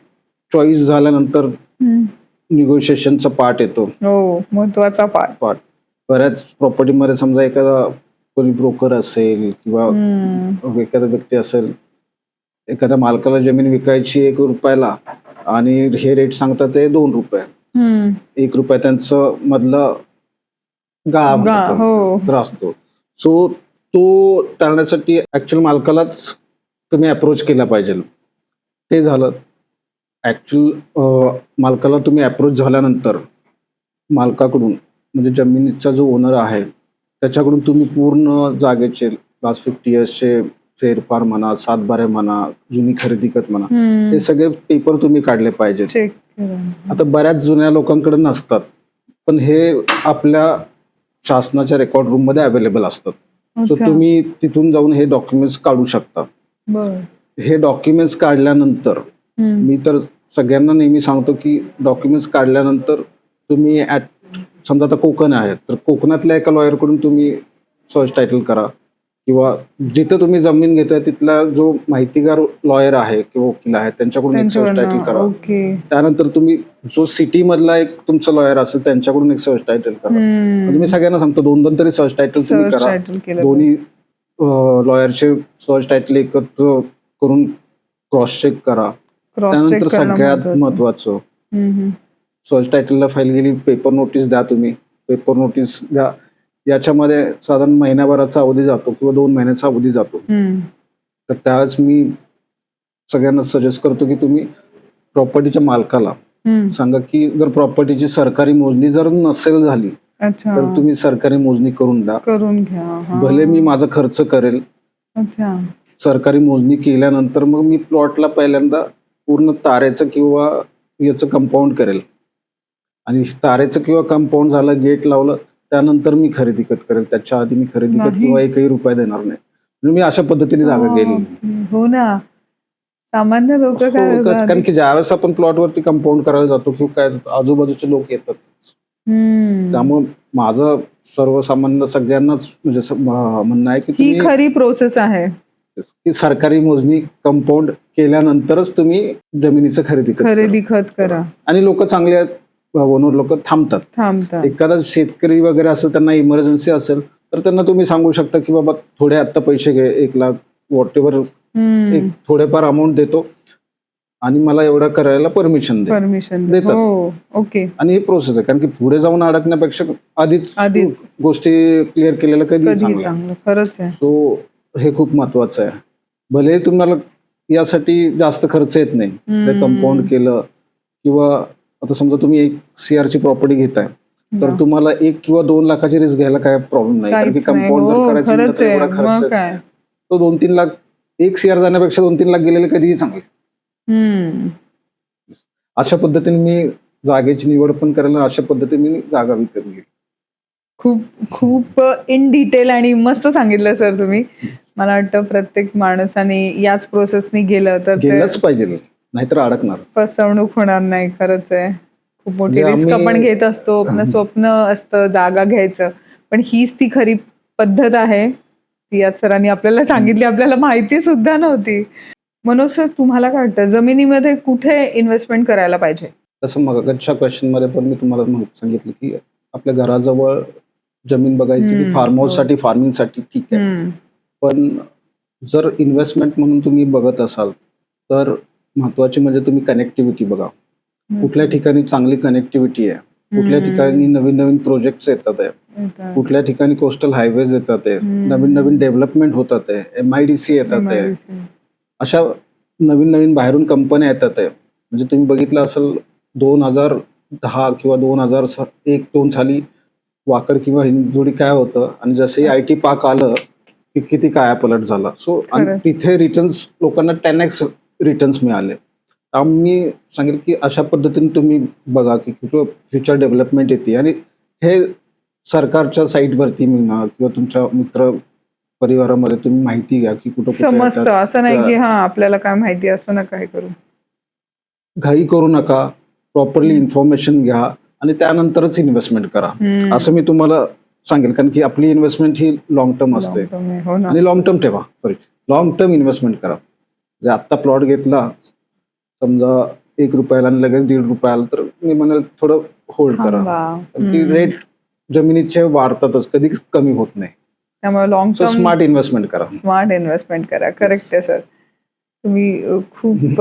चॉईस झाल्यानंतर निगोशिएशनचा पार्ट येतो. हो, महत्वाचा पार्ट. बऱ्याच प्रॉपर्टीमध्ये समजा एखादा कोणी ब्रोकर असेल किंवा एखादा व्यक्ती असेल, एखाद्या मालकाला जमीन विकायची 1 रुपयाला आणि हे रेट सांगतात ते 2 रुपये. 1 रुपया त्यांचं मधलं गाळा म्हणतात हो. तर असतो. सो तो टाळण्यासाठी ऍक्च्युअल मालकालाच तुम्ही अप्रोच केला पाहिजे. ते झालं. ऍक्च्युअल मालकाला तुम्ही अप्रोच झाल्यानंतर मालकाकडून म्हणजे जमिनीचा जो ओनर आहे त्याच्याकडून तुम्ही पूर्ण जागेचे लास्ट 50 इयर्सचे फेरफार म्हणा, 7/12 म्हणा, जुनी खरेदी खत म्हणा, हे सगळे पेपर तुम्ही काढले पाहिजेत. चेक. आता बऱ्याच जुन्या लोकांकडे नसतात, पण हे आपल्या शासनाच्या रेकॉर्ड रूम मध्ये अवेलेबल असतात. सो तुम्ही तिथून जाऊन हे डॉक्युमेंट्स काढू शकता. हे डॉक्युमेंट्स काढल्यानंतर मी तर सगळ्यांना नेहमी सांगतो की डॉक्युमेंट्स काढल्यानंतर तुम्ही समजा आता कोकण आहे तर कोकणातल्या एका लॉयर कडून तुम्ही सर्च टायटल करा, किंवा जिथे तुम्ही जमीन घेताय तिथला जो माहितीगार लॉयर आहे किंवा वकील आहे त्यांच्याकडून एक सर्च टायटल करा. त्यानंतर तुम्ही जो सिटी मधला एक तुमचा लॉयर असेल त्यांच्याकडून एक सर्च टायटल करा. म्हणजे मी सगळ्यांना सांगतो 2-2 तरी सर्च टायटल तुम्ही करा. दोन्ही लॉयरचे सर्च टायटल एकत्र करून क्रॉस चेक करा. त्यानंतर सगळ्यात महत्वाचं, सर्च टायटलला फाईल गेली, पेपर नोटीस द्या. तुम्ही पेपर नोटीस द्या. याच्यामध्ये साधारण महिन्याभराचा अवधी जातो किंवा 2 महिन्याचा अवधी जातो. तर त्यावेळेस मी सगळ्यांना सजेस्ट करतो की तुम्ही प्रॉपर्टीच्या मालकाला सांगा की जर प्रॉपर्टीची सरकारी मोजणी जर नसेल झाली तर तुम्ही सरकारी मोजणी करून द्या. भले मी माझा खर्च करेल. सरकारी मोजणी केल्यानंतर मग मी प्लॉटला पहिल्यांदा पूर्ण तारेचं किंवा याचं कंपाऊंड करेल, आणि तारेचं किंवा कंपाऊंड झालं, गेट लावलं, त्यानंतर मी खरेदी खत करेल. त्याच्या आधी मी खरेदी खत किंवा 1ही रुपया देणार नाही. म्हणजे मी अशा पद्धतीने जागा गेली. हो ना. सामान्य लोक काय कारण की ज्यावेळेस आपण प्लॉट वरती कंपाऊंड करायला जातो किंवा काय आजूबाजूचे लोक येतात, त्यामुळे माझं सर्वसामान्य सगळ्यांनाच म्हणजे म्हणणं आहे की ही खरी प्रोसेस आहे की सरकारी मोजणी कंपाऊंड केल्यानंतरच तुम्ही जमिनीचं खरेदी खत करा. आणि लोक चांगले आहेत, ओनर लोक थांबतात. एखादा शेतकरी वगैरे असेल, त्यांना इमर्जन्सी असेल तर त्यांना तुम्ही सांगू शकता की बाबा थोडे आता पैसे घे, 1 लाख व्हॉट एव्हर, एक थोडेफार अमाऊंट देतो आणि मला एवढं करायला परमिशन देतात. ओके. आणि ही प्रोसेस आहे, कारण की पुढे जाऊन अडकण्यापेक्षा आधीच गोष्टी क्लिअर केलेल्या कधी चांगलं. खरंच आहे. सो हे खूप महत्वाचं आहे. भले तुम्हाला यासाठी जास्त खर्च येत नाही. ते कंपाऊंड केलं किंवा आता समजा तुम्ही 1 CR ची प्रॉपर्टी घेताय तर वा. तुम्हाला 1 किंवा 2 लाखाची रिस्क घ्यायला काय प्रॉब्लेम नाही, कारण की काहीच नाही. कंपाऊंड जर हो, करायचं म्हटलं खरंच तर आहे. एवढा खर्च मग येत काय. नाही. तो 2-3 लाख 1 CR जाण्यापेक्षा 2-3 लाख गेलेले कधीही चांगले. हम्म. अशा पद्धतीने मी जागेची निवड पण करेल आणि अशा पद्धतीने मी जागा विकत घेईल. खूप खूप इन डिटेल आणि मस्त सांगितलं सर तुम्ही. मला वाटतं प्रत्येक माणसाने याच प्रोसेसनी गेलं तर ते गेलंच पाहिजे, नाहीतर अडकणार. फसवणूक होणार नाही. खरंच आहे. खूप मोठी म्हणजे रिस्क आम्ही- आपण घेत असतो. आपलं स्वप्न असतं जागा घ्यायचं, पण हीच ती खरी पद्धत आहे. ती याच सरांनी आपल्याला सांगितली, आपल्याला माहिती सुद्धा नव्हती. मनोज सर, तुम्हाला काय वाटतं जमिनीमध्ये कुठे इन्व्हेस्टमेंट करायला पाहिजे? तसं मगाच्या क्वेश्चन मध्ये पण मी तुम्हाला सांगितलं की आपल्या घराजवळ जमीन बघायची, ती फार्म हाऊस साठी, फार्मिंग साठी ठीक आहे. हम्म. पण जर इन्व्हेस्टमेंट म्हणून तुम्ही बघत असाल तर महत्वाची म्हणजे तुम्ही कनेक्टिव्हिटी बघा. कुठल्या ठिकाणी चांगली कनेक्टिव्हिटी आहे, कुठल्या ठिकाणी नवीन नवीन प्रोजेक्ट्स येतात आहे, कुठल्या ठिकाणी कोस्टल हायवेज येतात आहे, नवीन नवीन डेव्हलपमेंट होतात आहे, MIDC येतात आहे, अशा नवीन नवीन बाहेरून कंपन्या येतात आहे. म्हणजे तुम्ही बघितलं असेल 2010 किंवा 2001-2 साली वाकड किंवा हिंजवडी काय होतं आणि जसे IT पार्क आलं की किती कायापालट झाला. सो आणि खरंच. तिथे रिटर्न्स लोकांना 10x रिटर्न्स मिळाले. मी सांगेल की अशा पद्धतीने तुम्ही बघा की कुठं फ्युचर डेव्हलपमेंट येते आणि हे सरकारच्या साईटवरती म्हणा किंवा तुमच्या मित्र परिवारामध्ये तुम्ही माहिती घ्या की कुठं कुठं समजतं. येतात. असं नाही की आपल्याला काय माहिती असतं ना काय करू. घाई करू नका, प्रॉपरली इन्फॉर्मेशन घ्या आणि त्यानंतरच इन्व्हेस्टमेंट करा, असं मी तुम्हाला सांगेल. कारण की आपली इन्व्हेस्टमेंट ही लॉंग टर्म असते हो ना. आणि लॉंग टर्म ठेवा. लॉंग टर्म इन्व्हेस्टमेंट करा. म्हणजे आत्ता प्लॉट घेतला समजा 1 रुपयाला आणि लगेच 1.5 रुपयाला, तर मी म्हणाल थोडं होल्ड करा. थांबा. कारण की रेट जमिनीचे वाढतातच, कधी कमी होत नाही. त्यामुळे long so term smart investment करा. स्मार्ट इन्व्हेस्टमेंट करा. करेक्ट आहे सर. तुम्ही खूप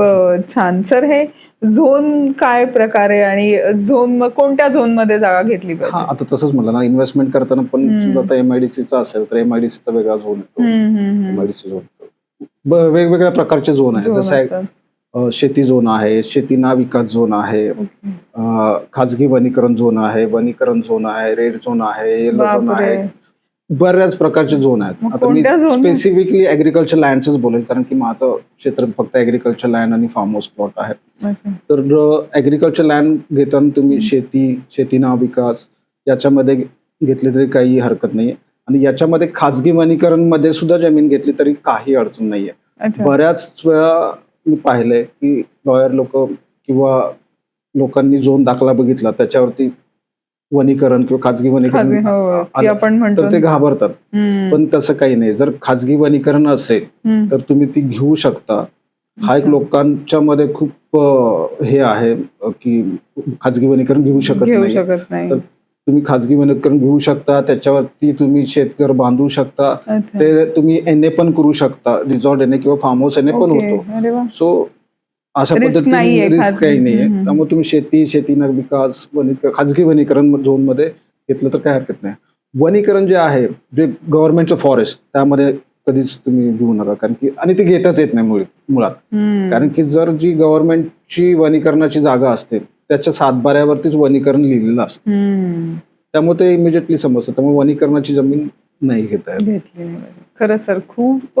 छान. सर, हे झोन काय प्रकारे आणि झोन कोणत्या झोन मध्ये जागा घेतली हा, पाहिजे? आता तसंच म्हणलं ना, इन्व्हेस्टमेंट करताना पण समजा आता MIDCचा असेल तर MIDCचा वेगळा झोन येतो, MIDC झोन येतो. वेगवेगळ्या प्रकारचे झोन आहेत. जसं आहे शेती झोन आहे, शेती ना विकास झोन आहे, खाजगी वनीकरण झोन आहे, वनीकरण झोन आहे, रेड झोन आहे, येलो झोन आहे, बऱ्याच प्रकारचे झोन आहेत. मग आता मी कोणत्या झोन? स्पेसिफिकली ऍग्रिकल्चर लँडच बोलेल, कारण की माझं क्षेत्र फक्त ऍग्रिकल्चर लँड आणि फार्म हाऊस प्लॉट आहे. तर ऍग्रिकल्चर लँड घेताना तुम्ही शेती ना विकास याच्यामध्ये घेतली तरी काही हरकत नाहीये आणि याच्यामध्ये खाजगी वनीकरण मध्ये सुद्धा जमीन घेतली तरी काही अडचण नाहीये. बऱ्याच वेळा मी पाहिलंय की लॉयर लोक किंवा लोकांनी झोन दाखला बघितला त्याच्यावरती वनीकरण किंवा खाजगी वनीकरण आपण म्हणतो तर ते घाबरतात. पण तसं काही नाही. जर खाजगी वनीकरण असेल तर तुम्ही ती घेऊ शकता. हा एक लोकांच्या मध्ये खूप हे आहे की खाजगी वनीकरण घेऊ शकत नाही. तर तुम्ही खाजगी वनीकरण घेऊ शकता, त्याच्यावरती तुम्ही शेतघर बांधू शकता, ते तुम्ही NA पण करू शकता, रिसॉर्ट NA किंवा फार्म हाऊस NA पण होतो. सो अशा पद्धतीने रिस्क काही नाहीये. त्यामुळे तुम्ही शेती ना विकास खाजगी वनीकरण झोन मध्ये घेतलं तर काय हरकत नाही. वनीकरण जे आहे, जे गव्हर्नमेंटचं फॉरेस्ट, त्यामध्ये कधीच तुम्ही घेऊ नका, कारण की आणि ते घेताच येत नाही मुळात. कारण की जर जी गव्हर्नमेंटची वनीकरणाची जागा असते त्याच्या 7/12वरतीच वनीकरण लिहिलेलं असतं, त्यामुळे ते इमिजिएटली समजतं. त्यामुळे वनीकरणाची जमीन नाही घेता येत. खरंच सर, खूप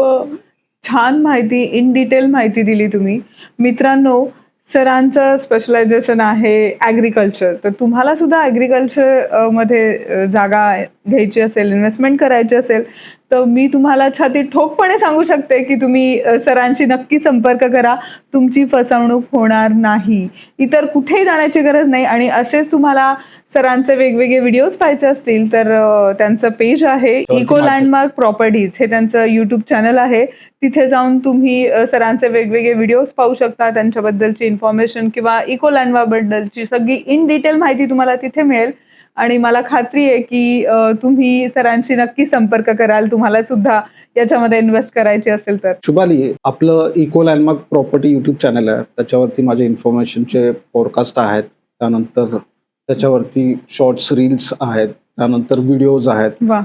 छान माहिती, इन डिटेल माहिती दिली तुम्ही. मित्रांनो, सरांचं स्पेशलायझेशन आहे ऍग्रिकल्चर, तर तुम्हाला सुद्धा ऍग्रिकल्चर मध्ये जागा घ्यायची असेल, इन्व्हेस्टमेंट करायची असेल, तर मी तुम्हाला छाती ठोकपणे सांगू शकते की तुम्ही सरांशी नक्की संपर्क करा. तुमची फसवणूक होणार नाही. इतर कुठेही जाण्याची गरज नाही. आणि असेच तुम्हाला सरांचे वेगवेगळे व्हिडिओज पाहायचे असतील तर त्यांचं पेज आहे इको लँडमार्क प्रॉपर्टीज, हे त्यांचं YouTube चॅनल आहे. तिथे जाऊन तुम्ही सरांचे वेगवेगळे व्हिडिओज पाहू शकता. त्यांच्याबद्दलची इन्फॉर्मेशन किंवा इको लँडमार्क बद्दलची सगळी इन डिटेल माहिती तुम्हाला तिथे मिळेल. आणि मला खात्री आहे की तुम्ही सरांशी नक्की संपर्क कराल, तुम्हाला सुद्धा याच्यामध्ये इन्व्हेस्ट करायची असेल तर. शुभाली, आपलं eco landmark property YouTube channel आहे, त्याच्यावरती माझे इन्फॉर्मेशनचे पॉडकास्ट आहेत, त्यानंतर त्याच्यावरती शॉर्ट्स रील्स आहेत, त्यानंतर व्हिडिओज आहेत. वा.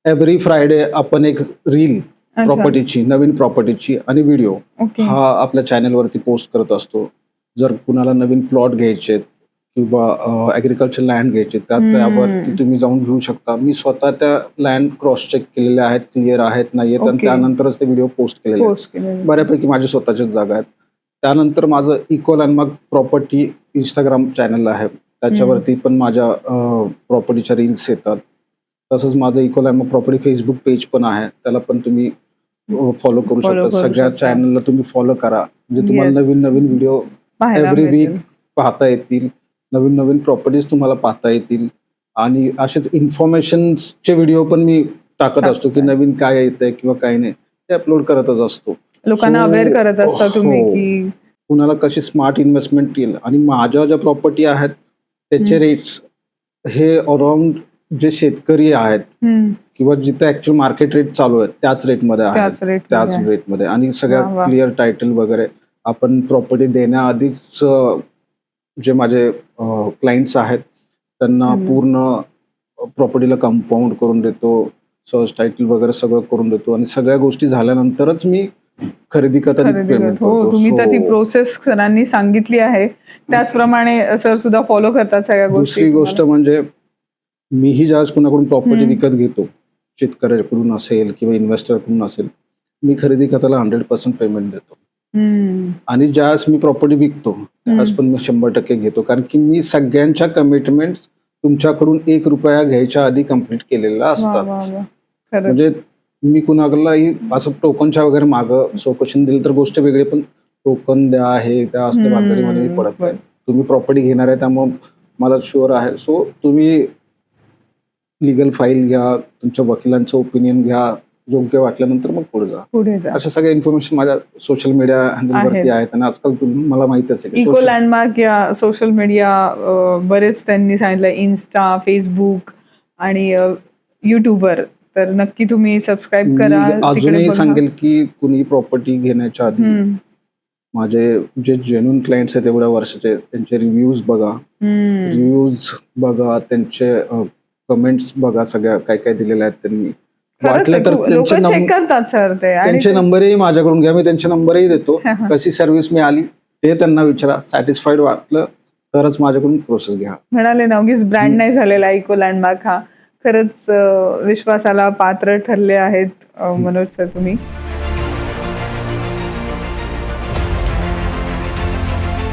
एव्हरी फ्रायडे आपण एक रील प्रॉपर्टीची, नवीन प्रॉपर्टीची आणि व्हिडिओ ओके. हा आपल्या चॅनलवरती पोस्ट करत असतो. जर कुणाला नवीन प्लॉट घ्यायचे किंवा ऍग्रिकल्चर लँड घ्यायचे त्यावरती तुम्ही जाऊन घेऊ शकता. मी स्वतः त्या लँड क्रॉस चेक केलेल्या आहेत, क्लिअर आहेत नाहीयेत आणि ओके. त्यानंतरच ते व्हिडिओ पोस्ट केलेले आहेत. बऱ्यापैकी माझ्या स्वतःच्याच जागा आहेत. त्यानंतर माझं eco landmark property Instagram channel आहे, त्याच्यावरती पण माझ्या प्रॉपर्टीच्या रील्स येतात. तसंच माझं eco landmark property Facebook page पण आहे, त्याला पण तुम्ही फॉलो करू शकता. सगळ्या चॅनलला तुम्ही फॉलो करा, म्हणजे तुम्हाला नवीन नवीन व्हिडिओ एव्हरी वीक पाहता येतील, नवीन नवीन प्रॉपर्टीज तुम्हाला पाहता येतील. आणि असेच इन्फॉर्मेशनचे व्हिडिओ पण मी टाकत असतो की नवीन काय येतंय किंवा काय नाही ते अपलोड करतच असतो. लोकांना अवेअर करत असता तुम्ही की कुणाला कशी स्मार्ट इन्व्हेस्टमेंट येईल. आणि माझ्या ज्या प्रॉपर्टी आहेत त्याचे रेट्स हे अराउंड जे शेतकरी आहेत किंवा जिथे ऍक्च्युअल मार्केट रेट चालू आहे त्याच रेटमध्ये आहेत, त्याच रेटमध्ये. आणि सगळ्या क्लिअर टायटल वगैरे. आपण प्रॉपर्टी देण्याआधीच जे माझे क्लायंट्स आहेत त्यांना पूर्ण प्रॉपर्टीला कंपाऊंड करून देतो, सर्च टायटल वगैरे सगळं करून देतो आणि सगळ्या गोष्टी झाल्यानंतरच मी खरेदी करताना पेमेंट करतो. तुम्ही तर ती प्रोसेस सरांनी सांगितली आहे त्याचप्रमाणे सर सुद्धा फॉलो करतात सगळ्या गोष्टी. दुसरी गोष्ट म्हणजे मीही ज्यावेळेस कुणाकडून प्रॉपर्टी विकत घेतो, शेतकऱ्याकडून असेल किंवा इन्व्हेस्टरकडून असेल, मी खरेदी करताना 100% पेमेंट देतो. आणि ज्यावेळेस मी प्रॉपर्टी विकतो त्यावेळेस पण मी 100% घेतो, कारण की मी सगळ्यांच्या कमिटमेंट तुमच्याकडून ₹1 घ्यायच्या आधी कम्प्लीट केलेल्या असतात. म्हणजे मी कुणालाही असं टोकनच्या वगैरे मागं सोकेशन दिलं तर गोष्ट वेगळी, पण टोकन द्या हे त्या असल्या भानगडीमध्ये मी पडत नाही. तुम्ही प्रॉपर्टी घेणार आहे त्यामुळे मला शुअर आहे. सो तुम्ही लिगल फाईल घ्या, तुमच्या वकिलांचं ओपिनियन घ्या, योग्य वाटल्यानंतर मग पुढे जा. अशा सगळ्या इन्फॉर्मेशन माझ्या सोशल मीडिया हँडलवरती आहेत. आणि आजकाल मला माहितच आहे इको लँडमार्क या सोशल मीडिया बरेच त्यांनी सांगितलं, इन्स्टा, फेसबुक आणि युट्यूबवर. तर नक्की तुम्ही सबस्क्राईब करा. अजूनही सांगेल की कुणी प्रॉपर्टी घेण्याच्या आधी माझे जे जेन्युइन क्लायंट्स आहेत एवढ्या वर्षाचे त्यांचे रिव्ह्यूज बघा, त्यांचे कमेंट्स बघा, सगळ्या काय काय दिलेल्या आहेत त्यांनी. वाटलं तर त्यांचे नंबरही माझ्याकडून घ्या, मी त्यांचे नंबरही देतो. कशी सर्व्हिस मिळाली ते त्यांना विचारा, सॅटिस्फाईड वाटलं तरच माझ्याकडून प्रोसेस घ्या. म्हणाले ना, उगीच ब्रँड नाही झालेला इको लँडमार्क हा. खरंच विश्वासाला पात्र ठरले आहेत मनोज सर तुम्ही.